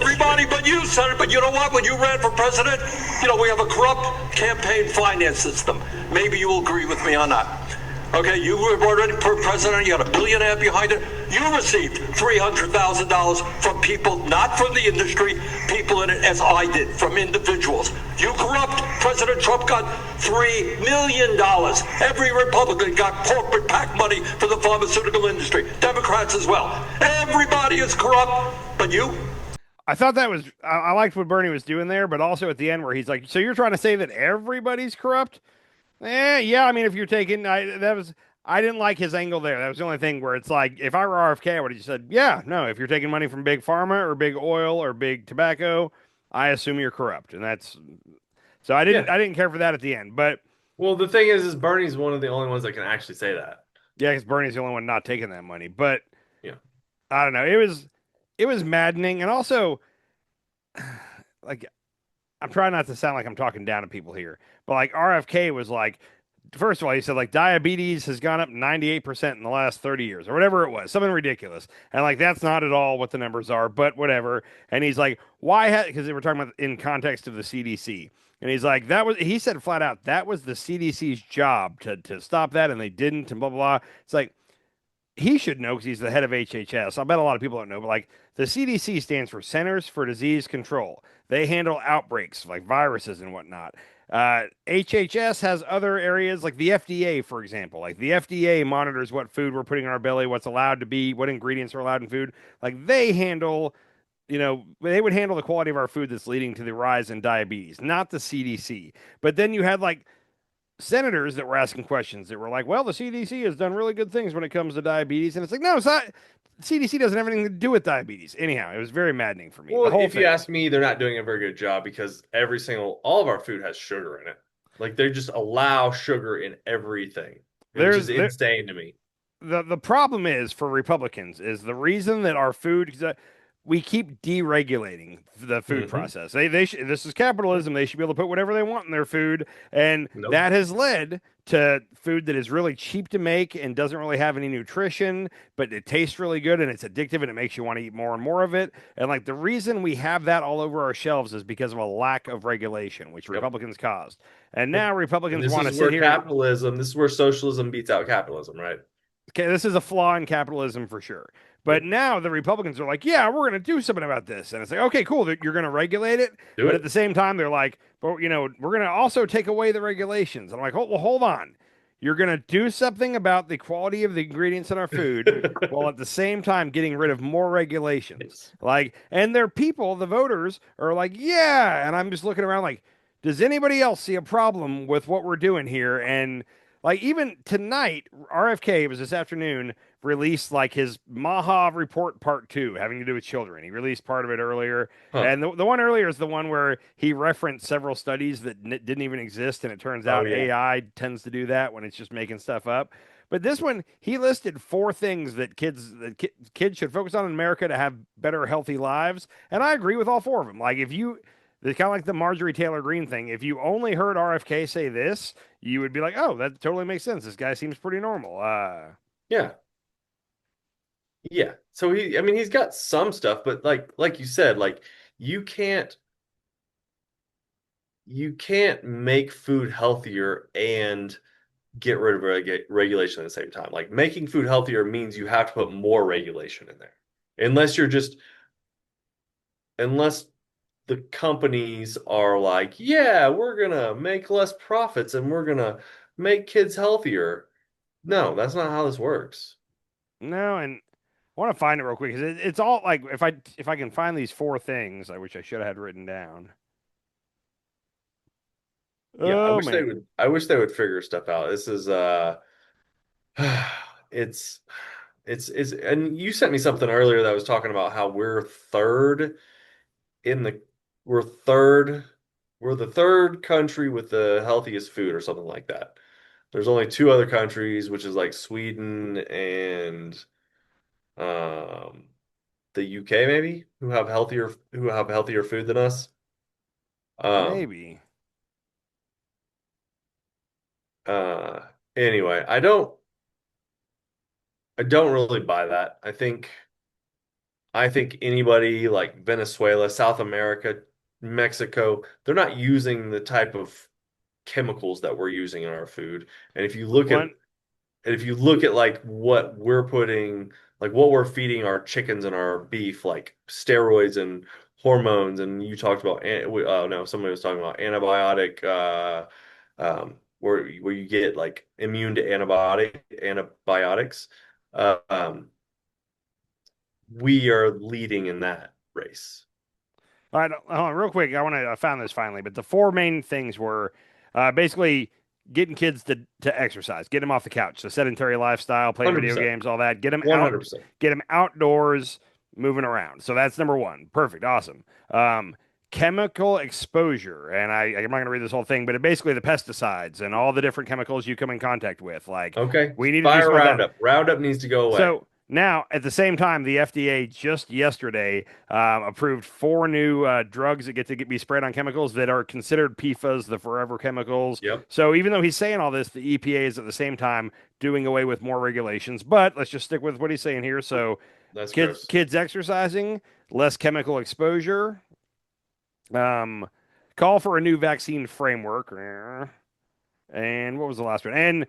everybody but you, Senator. But you know what? When you ran for president, we have a corrupt campaign finance system. Maybe you'll agree with me on that. Okay, you were already president, you had $1 billion behind it. You received $300,000 from people, not from the industry, people in it, as I did, from individuals. You corrupt. President Trump got $3 million. Every Republican got corporate PAC money for the pharmaceutical industry. Democrats as well. Everybody is corrupt, but you. I thought that was, I liked what Bernie was doing there, but also at the end where he's like, so you're trying to say that everybody's corrupt? Yeah. I mean, if you're taking, I didn't like his angle there. That was the only thing where it's like, if I were RFK, I would have just said, yeah, no, if you're taking money from big pharma or big oil or big tobacco, I assume you're corrupt. And that's, so I didn't care for that at the end. But well, the thing is Bernie's one of the only ones that can actually say that. Yeah, because Bernie's the only one not taking that money. But yeah, I don't know. It was maddening, and also, like, I'm trying not to sound like I'm talking down to people here, but like RFK was like, first of all, he said like diabetes has gone up 98% in the last 30 years or whatever it was, something ridiculous. And like, that's not at all what the numbers are, but whatever. And he's like, why? Because they were talking about in context of the CDC. And he's like, he said flat out, that was the CDC's job to stop that. And they didn't, and blah, blah, blah. It's like, he should know because he's the head of HHS. I bet a lot of people don't know, but like the CDC stands for Centers for Disease Control. They handle outbreaks like viruses and whatnot. HHS has other areas like the FDA, for example. Like the FDA monitors what food we're putting in our belly, what's allowed to be, what ingredients are allowed in food. Like they handle, they would handle the quality of our food that's leading to the rise in diabetes, not the CDC. But then you had like senators that were asking questions that were like, well, the CDC has done really good things when it comes to diabetes. And it's like, no, it's not. CDC doesn't have anything to do with diabetes. Anyhow, it was very maddening for me. Well, if you ask me, they're not doing a very good job because all of our food has sugar in it. Like they just allow sugar in everything. Which is insane to me. The problem is for Republicans is the reason that our food, we keep deregulating the food process. This is capitalism. They should be able to put whatever they want in their food, and that has led to food that is really cheap to make and doesn't really have any nutrition, but it tastes really good and it's addictive and it makes you want to eat more and more of it. And like the reason we have that all over our shelves is because of a lack of regulation, which Republicans caused. And now Republicans want to sit here. This is where socialism beats out capitalism, right? Okay, this is a flaw in capitalism for sure. But now the Republicans are like, yeah, we're going to do something about this. And it's like, okay, cool. You're going to regulate it. But at the same time, they're like, but, we're going to also take away the regulations. And I'm like, well, hold on. You're going to do something about the quality of the ingredients in our food while at the same time getting rid of more regulations. Like, and their people, the voters, are like, yeah. And I'm just looking around like, does anybody else see a problem with what we're doing here? And like even tonight, RFK, it was this afternoon, released like his Maha Report Part 2 having to do with children. He released part of it earlier. And the one earlier is the one where he referenced several studies that didn't even exist. And it turns out AI tends to do that when it's just making stuff up. But this one, he listed 4 things that kids should focus on in America to have better, healthy lives. And I agree with all 4 of them. Like it's kind of like the Marjorie Taylor Greene thing. If you only heard RFK say this, you would be like, oh, that totally makes sense. This guy seems pretty normal. Yeah. So he's got some stuff, but like you said, like you can't make food healthier and get rid of regulation at the same time. Like making food healthier means you have to put more regulation in there. Unless the companies are like, yeah, we're going to make less profits and we're going to make kids healthier. No, that's not how this works. No, and I want to find it real quick because it's all like if I can find these 4 things, which I should have had written down. Yeah, I wish they would figure stuff out. This is it's and you sent me something earlier that was talking about how we're the third country with the healthiest food or something like that. There's only 2 other countries, which is like Sweden and the UK maybe, who have healthier food than us. Maybe. Anyway, I don't really buy that. I think anybody like Venezuela, South America, Mexico, they're not using the type of chemicals that we're using in our food. And if you look at And if you look at like what we're putting, like what we're feeding our chickens and our beef, like steroids and hormones, and you talked about, oh no, somebody was talking about antibiotic, where you get like immune to antibiotics. Uh, um, we are leading in that race. All right, hold on, real quick. I found this finally, but the four main things were basically getting kids to exercise, get them off the couch, the sedentary lifestyle, playing video 100%. games, all that. Get them 100%. Get them outdoors, moving around. So that's number one. Perfect, awesome. Chemical exposure, and I'm not going to read this whole thing, but basically the pesticides and all the different chemicals you come in contact with. Like, okay, we need to do fire something like that. Roundup. Roundup needs to go away. So now, at the same time, the FDA just yesterday approved 4 new drugs that get to be sprayed on chemicals that are considered PFAS, the forever chemicals. Yep. So even though he's saying all this, the EPA is at the same time doing away with more regulations. But let's just stick with what he's saying here. So That's gross. kids exercising, less chemical exposure, call for a new vaccine framework, and what was the last one? And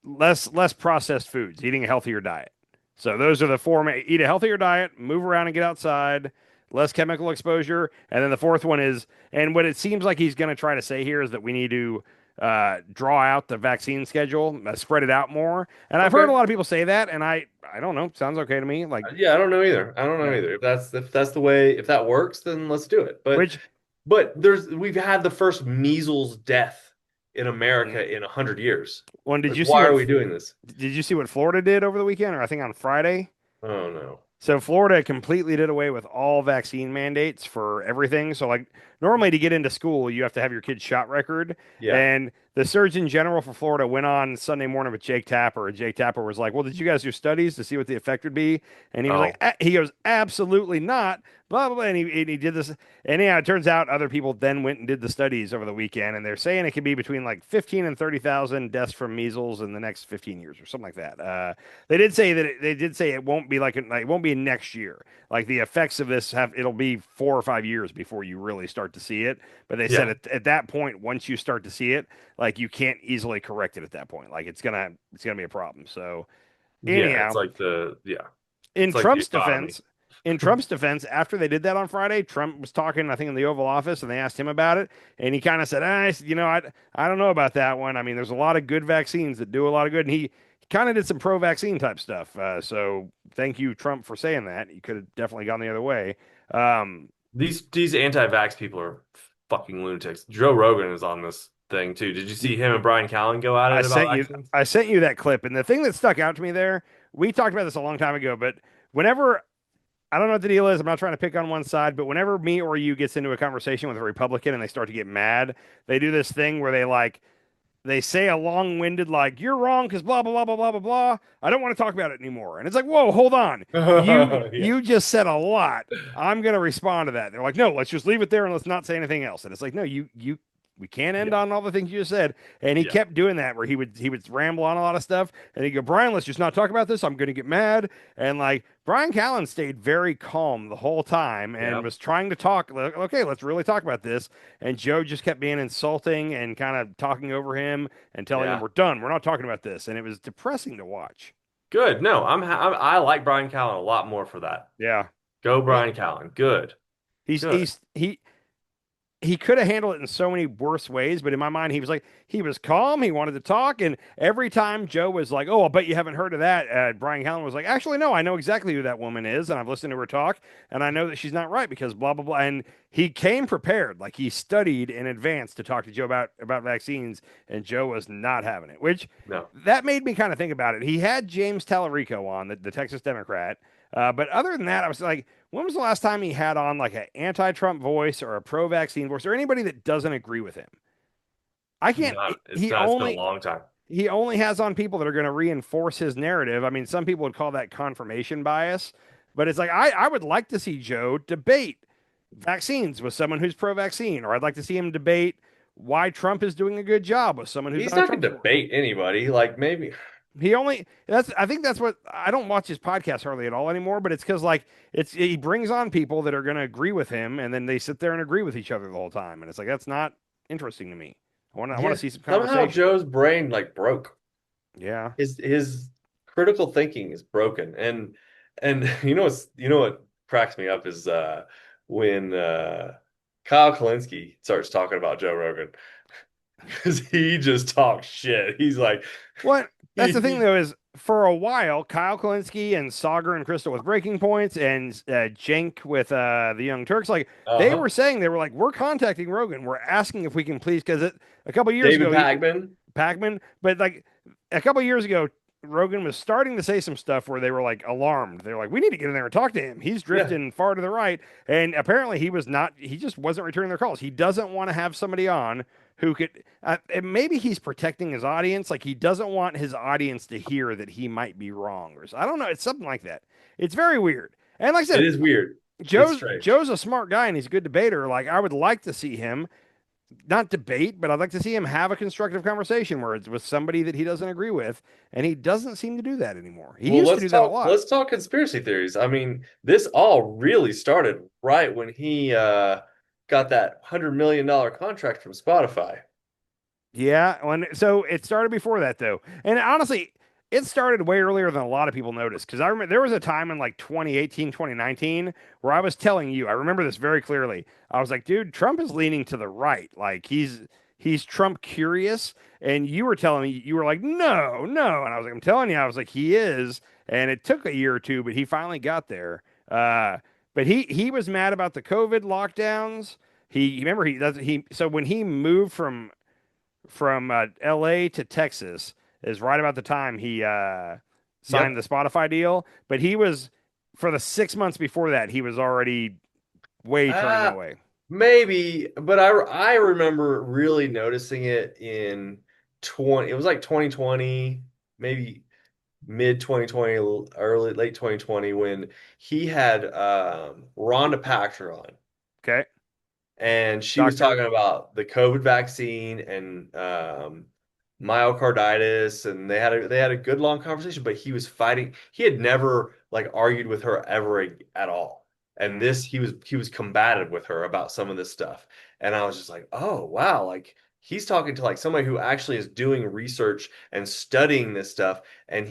less processed foods, eating a healthier diet. So those are the 4: eat a healthier diet, move around and get outside, less chemical exposure. And then the fourth one is, and what it seems like he's going to try to say here is that we need to draw out the vaccine schedule, spread it out more. And I've heard a lot of people say that, and I don't know, sounds okay to me. Like, yeah, I don't know either. If that's the way, if that works, then let's do it. But we've had the first measles death in America in 100 years. Well, why are we doing this? Did you see what Florida did over the weekend, or I think on Friday? Oh no. So Florida completely did away with all vaccine mandates for everything. So like normally to get into school, you have to have your kid's shot record. Yeah. And the Surgeon General for Florida went on Sunday morning with Jake Tapper, and Jake Tapper was like, "Well, did you guys do studies to see what the effect would be?" And he was like, he goes, "Absolutely not." Blah blah blah. And he did this, and yeah, it turns out other people then went and did the studies over the weekend, and they're saying it could be between like 15 and 30,000 deaths from measles in the next 15 years or something like that. They did say it won't be it won't be next year. Like the effects of this it'll be 4 or 5 years before you really start to see it. But they said at that point, once you start to see it, like you can't easily correct it at that point. Like it's gonna be a problem. So anyhow, it's like in Trump's defense. In Trump's defense, after they did that on Friday, Trump was talking, I think, in the Oval Office, and they asked him about it, and he kind of said, I don't know about that one. I mean, there's a lot of good vaccines that do a lot of good, and he kind of did some pro-vaccine type stuff. So thank you, Trump, for saying that. You could have definitely gone the other way. These anti-vax people are fucking lunatics. Joe Rogan is on this thing too. Did you see him and Brian Callen go at it? I sent you that clip, and the thing that stuck out to me there, we talked about this a long time ago, but whenever I don't know what the deal is. I'm not trying to pick on one side, but whenever me or you gets into a conversation with a Republican and they start to get mad, they do this thing where they say a long-winded you're wrong because blah blah blah blah blah blah blah. I don't want to talk about it anymore. And it's like, whoa, hold on. You just said a lot. I'm gonna respond to that. They're like, no, let's just leave it there and let's not say anything else. And it's like, no, we can't end on all the things you just said. And he kept doing that where he would ramble on a lot of stuff. And he'd go, Brian, let's just not talk about this. I'm going to get mad. And Brian Callen stayed very calm the whole time and was trying to talk. Okay, let's really talk about this. And Joe just kept being insulting and kind of talking over him and telling him, we're done. We're not talking about this. And it was depressing to watch. Good. No, I like Brian Callen a lot more for that. Yeah. Go Brian Callen. Good. He could have handled it in so many worse ways, but in my mind, he was calm. He wanted to talk. And every time Joe was like, oh, I'll bet you haven't heard of that. Brian Callen was like, actually, no, I know exactly who that woman is. And I've listened to her talk and I know that she's not right because blah, blah, blah. And he came prepared. Like he studied in advance to talk to Joe about vaccines. And Joe was not having it, that made me kind of think about it. He had James Tallarico on, the Texas Democrat. But other than that, I was like, when was the last time he had on an anti-Trump voice or a pro-vaccine voice or anybody that doesn't agree with him? I can't. It's been a long time. He only has on people that are going to reinforce his narrative. I mean, some people would call that confirmation bias, but it's like I would like to see Joe debate vaccines with someone who's pro-vaccine, or I'd like to see him debate why Trump is doing a good job with someone who's he's not going to debate anybody. Maybe. I think that's what I don't watch his podcast hardly at all anymore, but it's because he brings on people that are going to agree with him and then they sit there and agree with each other the whole time. And it's like, that's not interesting to me. I want to see some conversation. Somehow Joe's brain broke. Yeah. His critical thinking is broken. And you know what cracks me up is when Kyle Kalinske starts talking about Joe Rogan because he just talks shit. He's like, What? That's the thing, he, though, is for a while, Kyle Kalinske and Sauger and Crystal with Breaking Points and Cenk with the Young Turks, like they uh-huh. were saying, they were like, we're contacting Rogan. We're asking if we can please, because a couple years David ago, Pakman. Pac-Man, but like a couple years ago, Rogan was starting to say some stuff where they were like alarmed. They're like, we need to get in there and talk to him. He's Yeah, drifting far to the right. And apparently he was not, he just wasn't returning their calls. He doesn't want to have somebody on who could, and maybe he's protecting his audience. Like he doesn't want his audience to hear that he might be wrong. Or I don't know. It's something like that. It's very weird. And like I it said, is weird. It's Joe's strange. Joe's a smart guy and he's a good debater. Like I would like to see him not debate, but I'd like to see him have a constructive conversation where it's with somebody that he doesn't agree with, and he doesn't seem to do that anymore. He Well, used to do that a lot. let's talk conspiracy theories. I mean, this all really started right when he got that $100 million contract from Spotify. Yeah, so it started before that though, and honestly, it started way earlier than a lot of people noticed. Because I remember there was a time in like 2018, 2019 where I was telling you, I remember this very clearly. I was like, dude, Trump is leaning to the right, like he's Trump curious, and you were telling me you were like, no, no, and I was like, I'm telling you, I was like, he is, and it took a year or two, but he finally got there. But he was mad about the COVID lockdowns. He remember he does he so when he moved from L.A. to Texas is right about the time he signed Yep. the Spotify deal. But he was for the 6 months before that, he was already way turning Uh, that way. maybe, but I remember really noticing it in 20, it was like 2020, maybe mid 2020, early late 2020 when he had Rhonda Paxter on. Okay, And she was doctor. talking about the COVID vaccine and myocarditis, and they had a good long conversation. But he was fighting. He had never like argued with her ever at all, and Mm, this he was combative with her about some of this stuff. And I was just like, oh wow, like he's talking to like somebody who actually is doing research and studying this stuff, and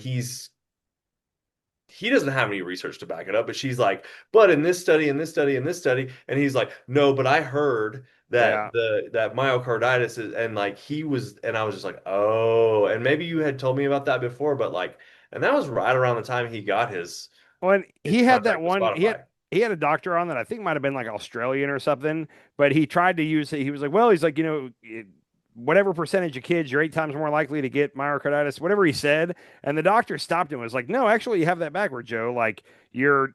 he doesn't have any research to back it up, but she's like, but in this study, in this study, in this study, and he's like, no, but I heard yeah. that that myocarditis is, and like he was, and I was just like, oh, and maybe you had told me about that before, but like, and that was right around the time he got Well, and his he had that contract with one. Spotify. He had a doctor on that I think might have been like Australian or something, but he tried to use it. He was like, well, he's like, whatever percentage of kids, you're 8 times more likely to get myocarditis, whatever he said. And the doctor stopped him and was like, no, actually, you have that backward, Joe. Like, you're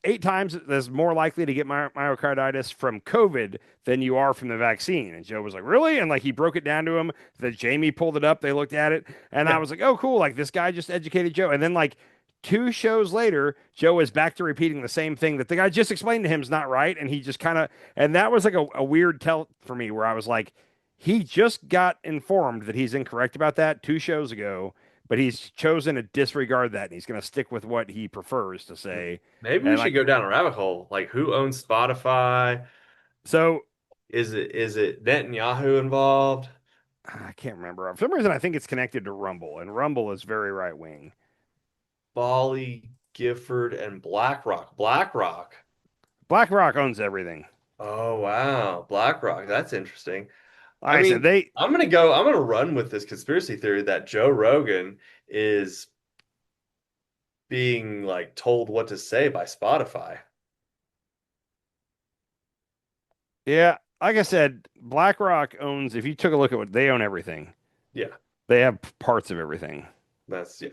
8 times as more likely to get myocarditis from COVID than you are from the vaccine. And Joe was like, really? And like, he broke it down to him. That Jamie pulled it up. They looked at it. And I Yeah, was like, oh, cool. Like, this guy just educated Joe. And then, like, 2 shows later, Joe is back to repeating the same thing that the guy just explained to him is not right. And he just kind of, and that was like a weird tell for me where I was like, he just got informed that he's incorrect about that 2 shows ago, but he's chosen to disregard that. And he's going to stick with what he prefers to say. maybe we And should like, go down a rabbit hole. Like, who owns Spotify? so Is it Netanyahu involved? I can't remember. For some reason, I think it's connected to Rumble, and Rumble is very right wing. Bali, Gifford, and BlackRock. BlackRock. BlackRock owns everything. Oh wow, BlackRock. That's interesting. Like I I said, mean, I'm gonna run with this conspiracy theory that Joe Rogan is being like told what to say by Spotify. yeah, like I said, BlackRock owns, if you took a look at what they own everything, Yeah, they have parts of everything. that's yeah,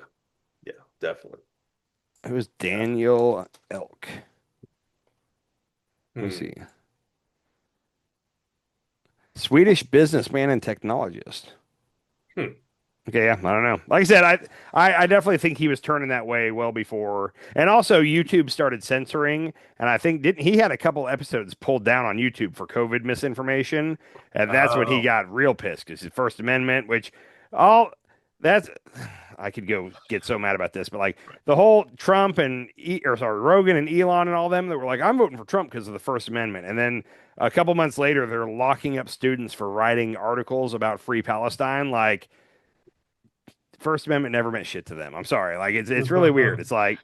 yeah, definitely. It was Daniel Elk. Let me Hmm. see. Swedish businessman and technologist. Hmm. Okay, yeah, I don't know. Like I said, I definitely think he was turning that way well before, and also YouTube started censoring, and I think didn't he had a couple episodes pulled down on YouTube for COVID misinformation, and that's when he Oh, got real pissed because his First Amendment, which all that's I could go get so mad about this, but like the whole Trump and or sorry Rogan and Elon and all them that were like I'm voting for Trump because of the First Amendment, and then a couple months later they're locking up students for writing articles about Free Palestine, like First Amendment never meant shit to them. I'm sorry. Like it's really weird. It's like,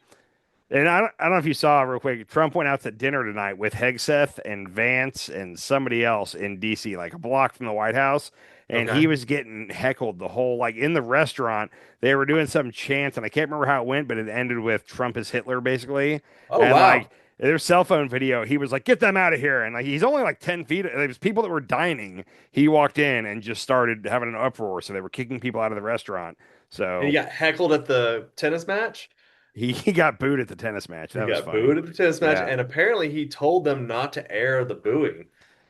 and I don't know if you saw real quick. Trump went out to dinner tonight with Hegseth and Vance and somebody else in D.C., like a block from the White House, and Okay. he was getting heckled the whole like in the restaurant. They were doing some chant, and I can't remember how it went, but it ended with Trump is Hitler, basically. Oh, And wow. like their cell phone video, he was like, "Get them out of here!" And like he's only like 10 feet. There was people that were dining. He walked in and just started having an uproar. So they were kicking people out of the restaurant. And he So got heckled at the tennis match. he got booed at the tennis match. He That was got funny. booed at the tennis match, Yeah. and apparently he told them not to air the booing.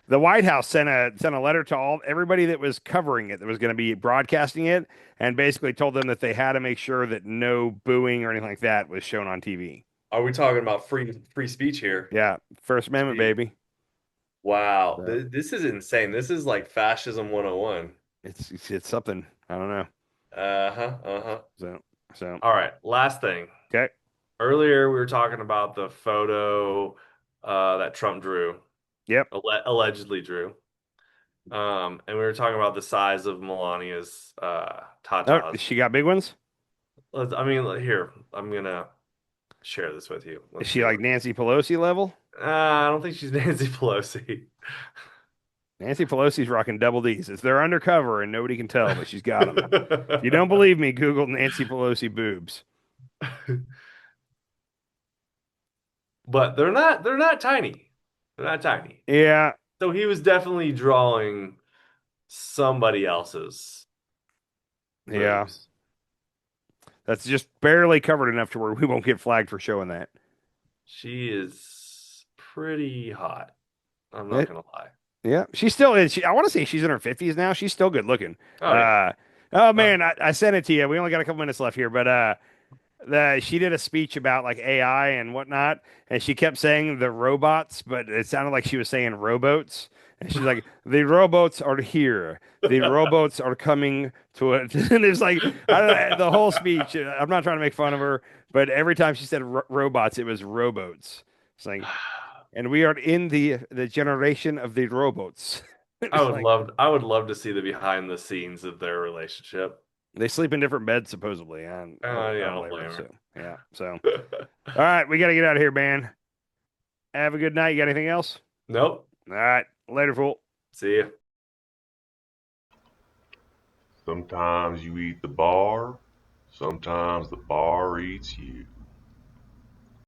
The White House sent a letter to everybody that was covering it, that was going to be broadcasting it, and basically told them that they had to make sure that no booing or anything like that was shown on TV. Are we talking about free speech here? Yeah, First Amendment, baby. Wow, Yeah. this is insane. This is like fascism 101. It's something. I don't know. Uh-huh. So. All right, last thing. Okay. Earlier we were talking about the photo that Trump drew. Yep. Allegedly drew. And we were talking about the size of Melania's tatas. Oh, she got big ones? I mean, here, I'm gonna share this with you. Is she like Nancy Pelosi level? I don't think she's Nancy Pelosi. Nancy Pelosi's rocking double D's. They're undercover and nobody can tell, but she's got them. If you don't believe me, Google Nancy Pelosi boobs. But they're not tiny. They're not tiny. Yeah. So he was definitely drawing somebody else's boobs. Yeah. That's just barely covered enough to where we won't get flagged for showing that. She is pretty hot. I'm not gonna lie. Yeah, she still is. I want to say she's in her 50s now. She's still good looking. Oh, yeah. Oh man, I sent it to you. We only got a couple minutes left here, but she did a speech about like AI and whatnot, and she kept saying the robots, but it sounded like she was saying rowboats. And she's like, the rowboats are here. The rowboats are coming to it. And it's like, I don't know, the whole speech. I'm not trying to make fun of her, but every time she said robots, it was rowboats. It's like, and we are in the generation of the robots. I would love to see the behind the scenes of their relationship. They sleep in different beds, supposedly. Yeah, I don't blame her. So, yeah. So, all right, we got to get out of here, man. Have a good night. You got anything else? Nope. All right. Later, fool. See ya. Sometimes you eat the bar, sometimes the bar eats you.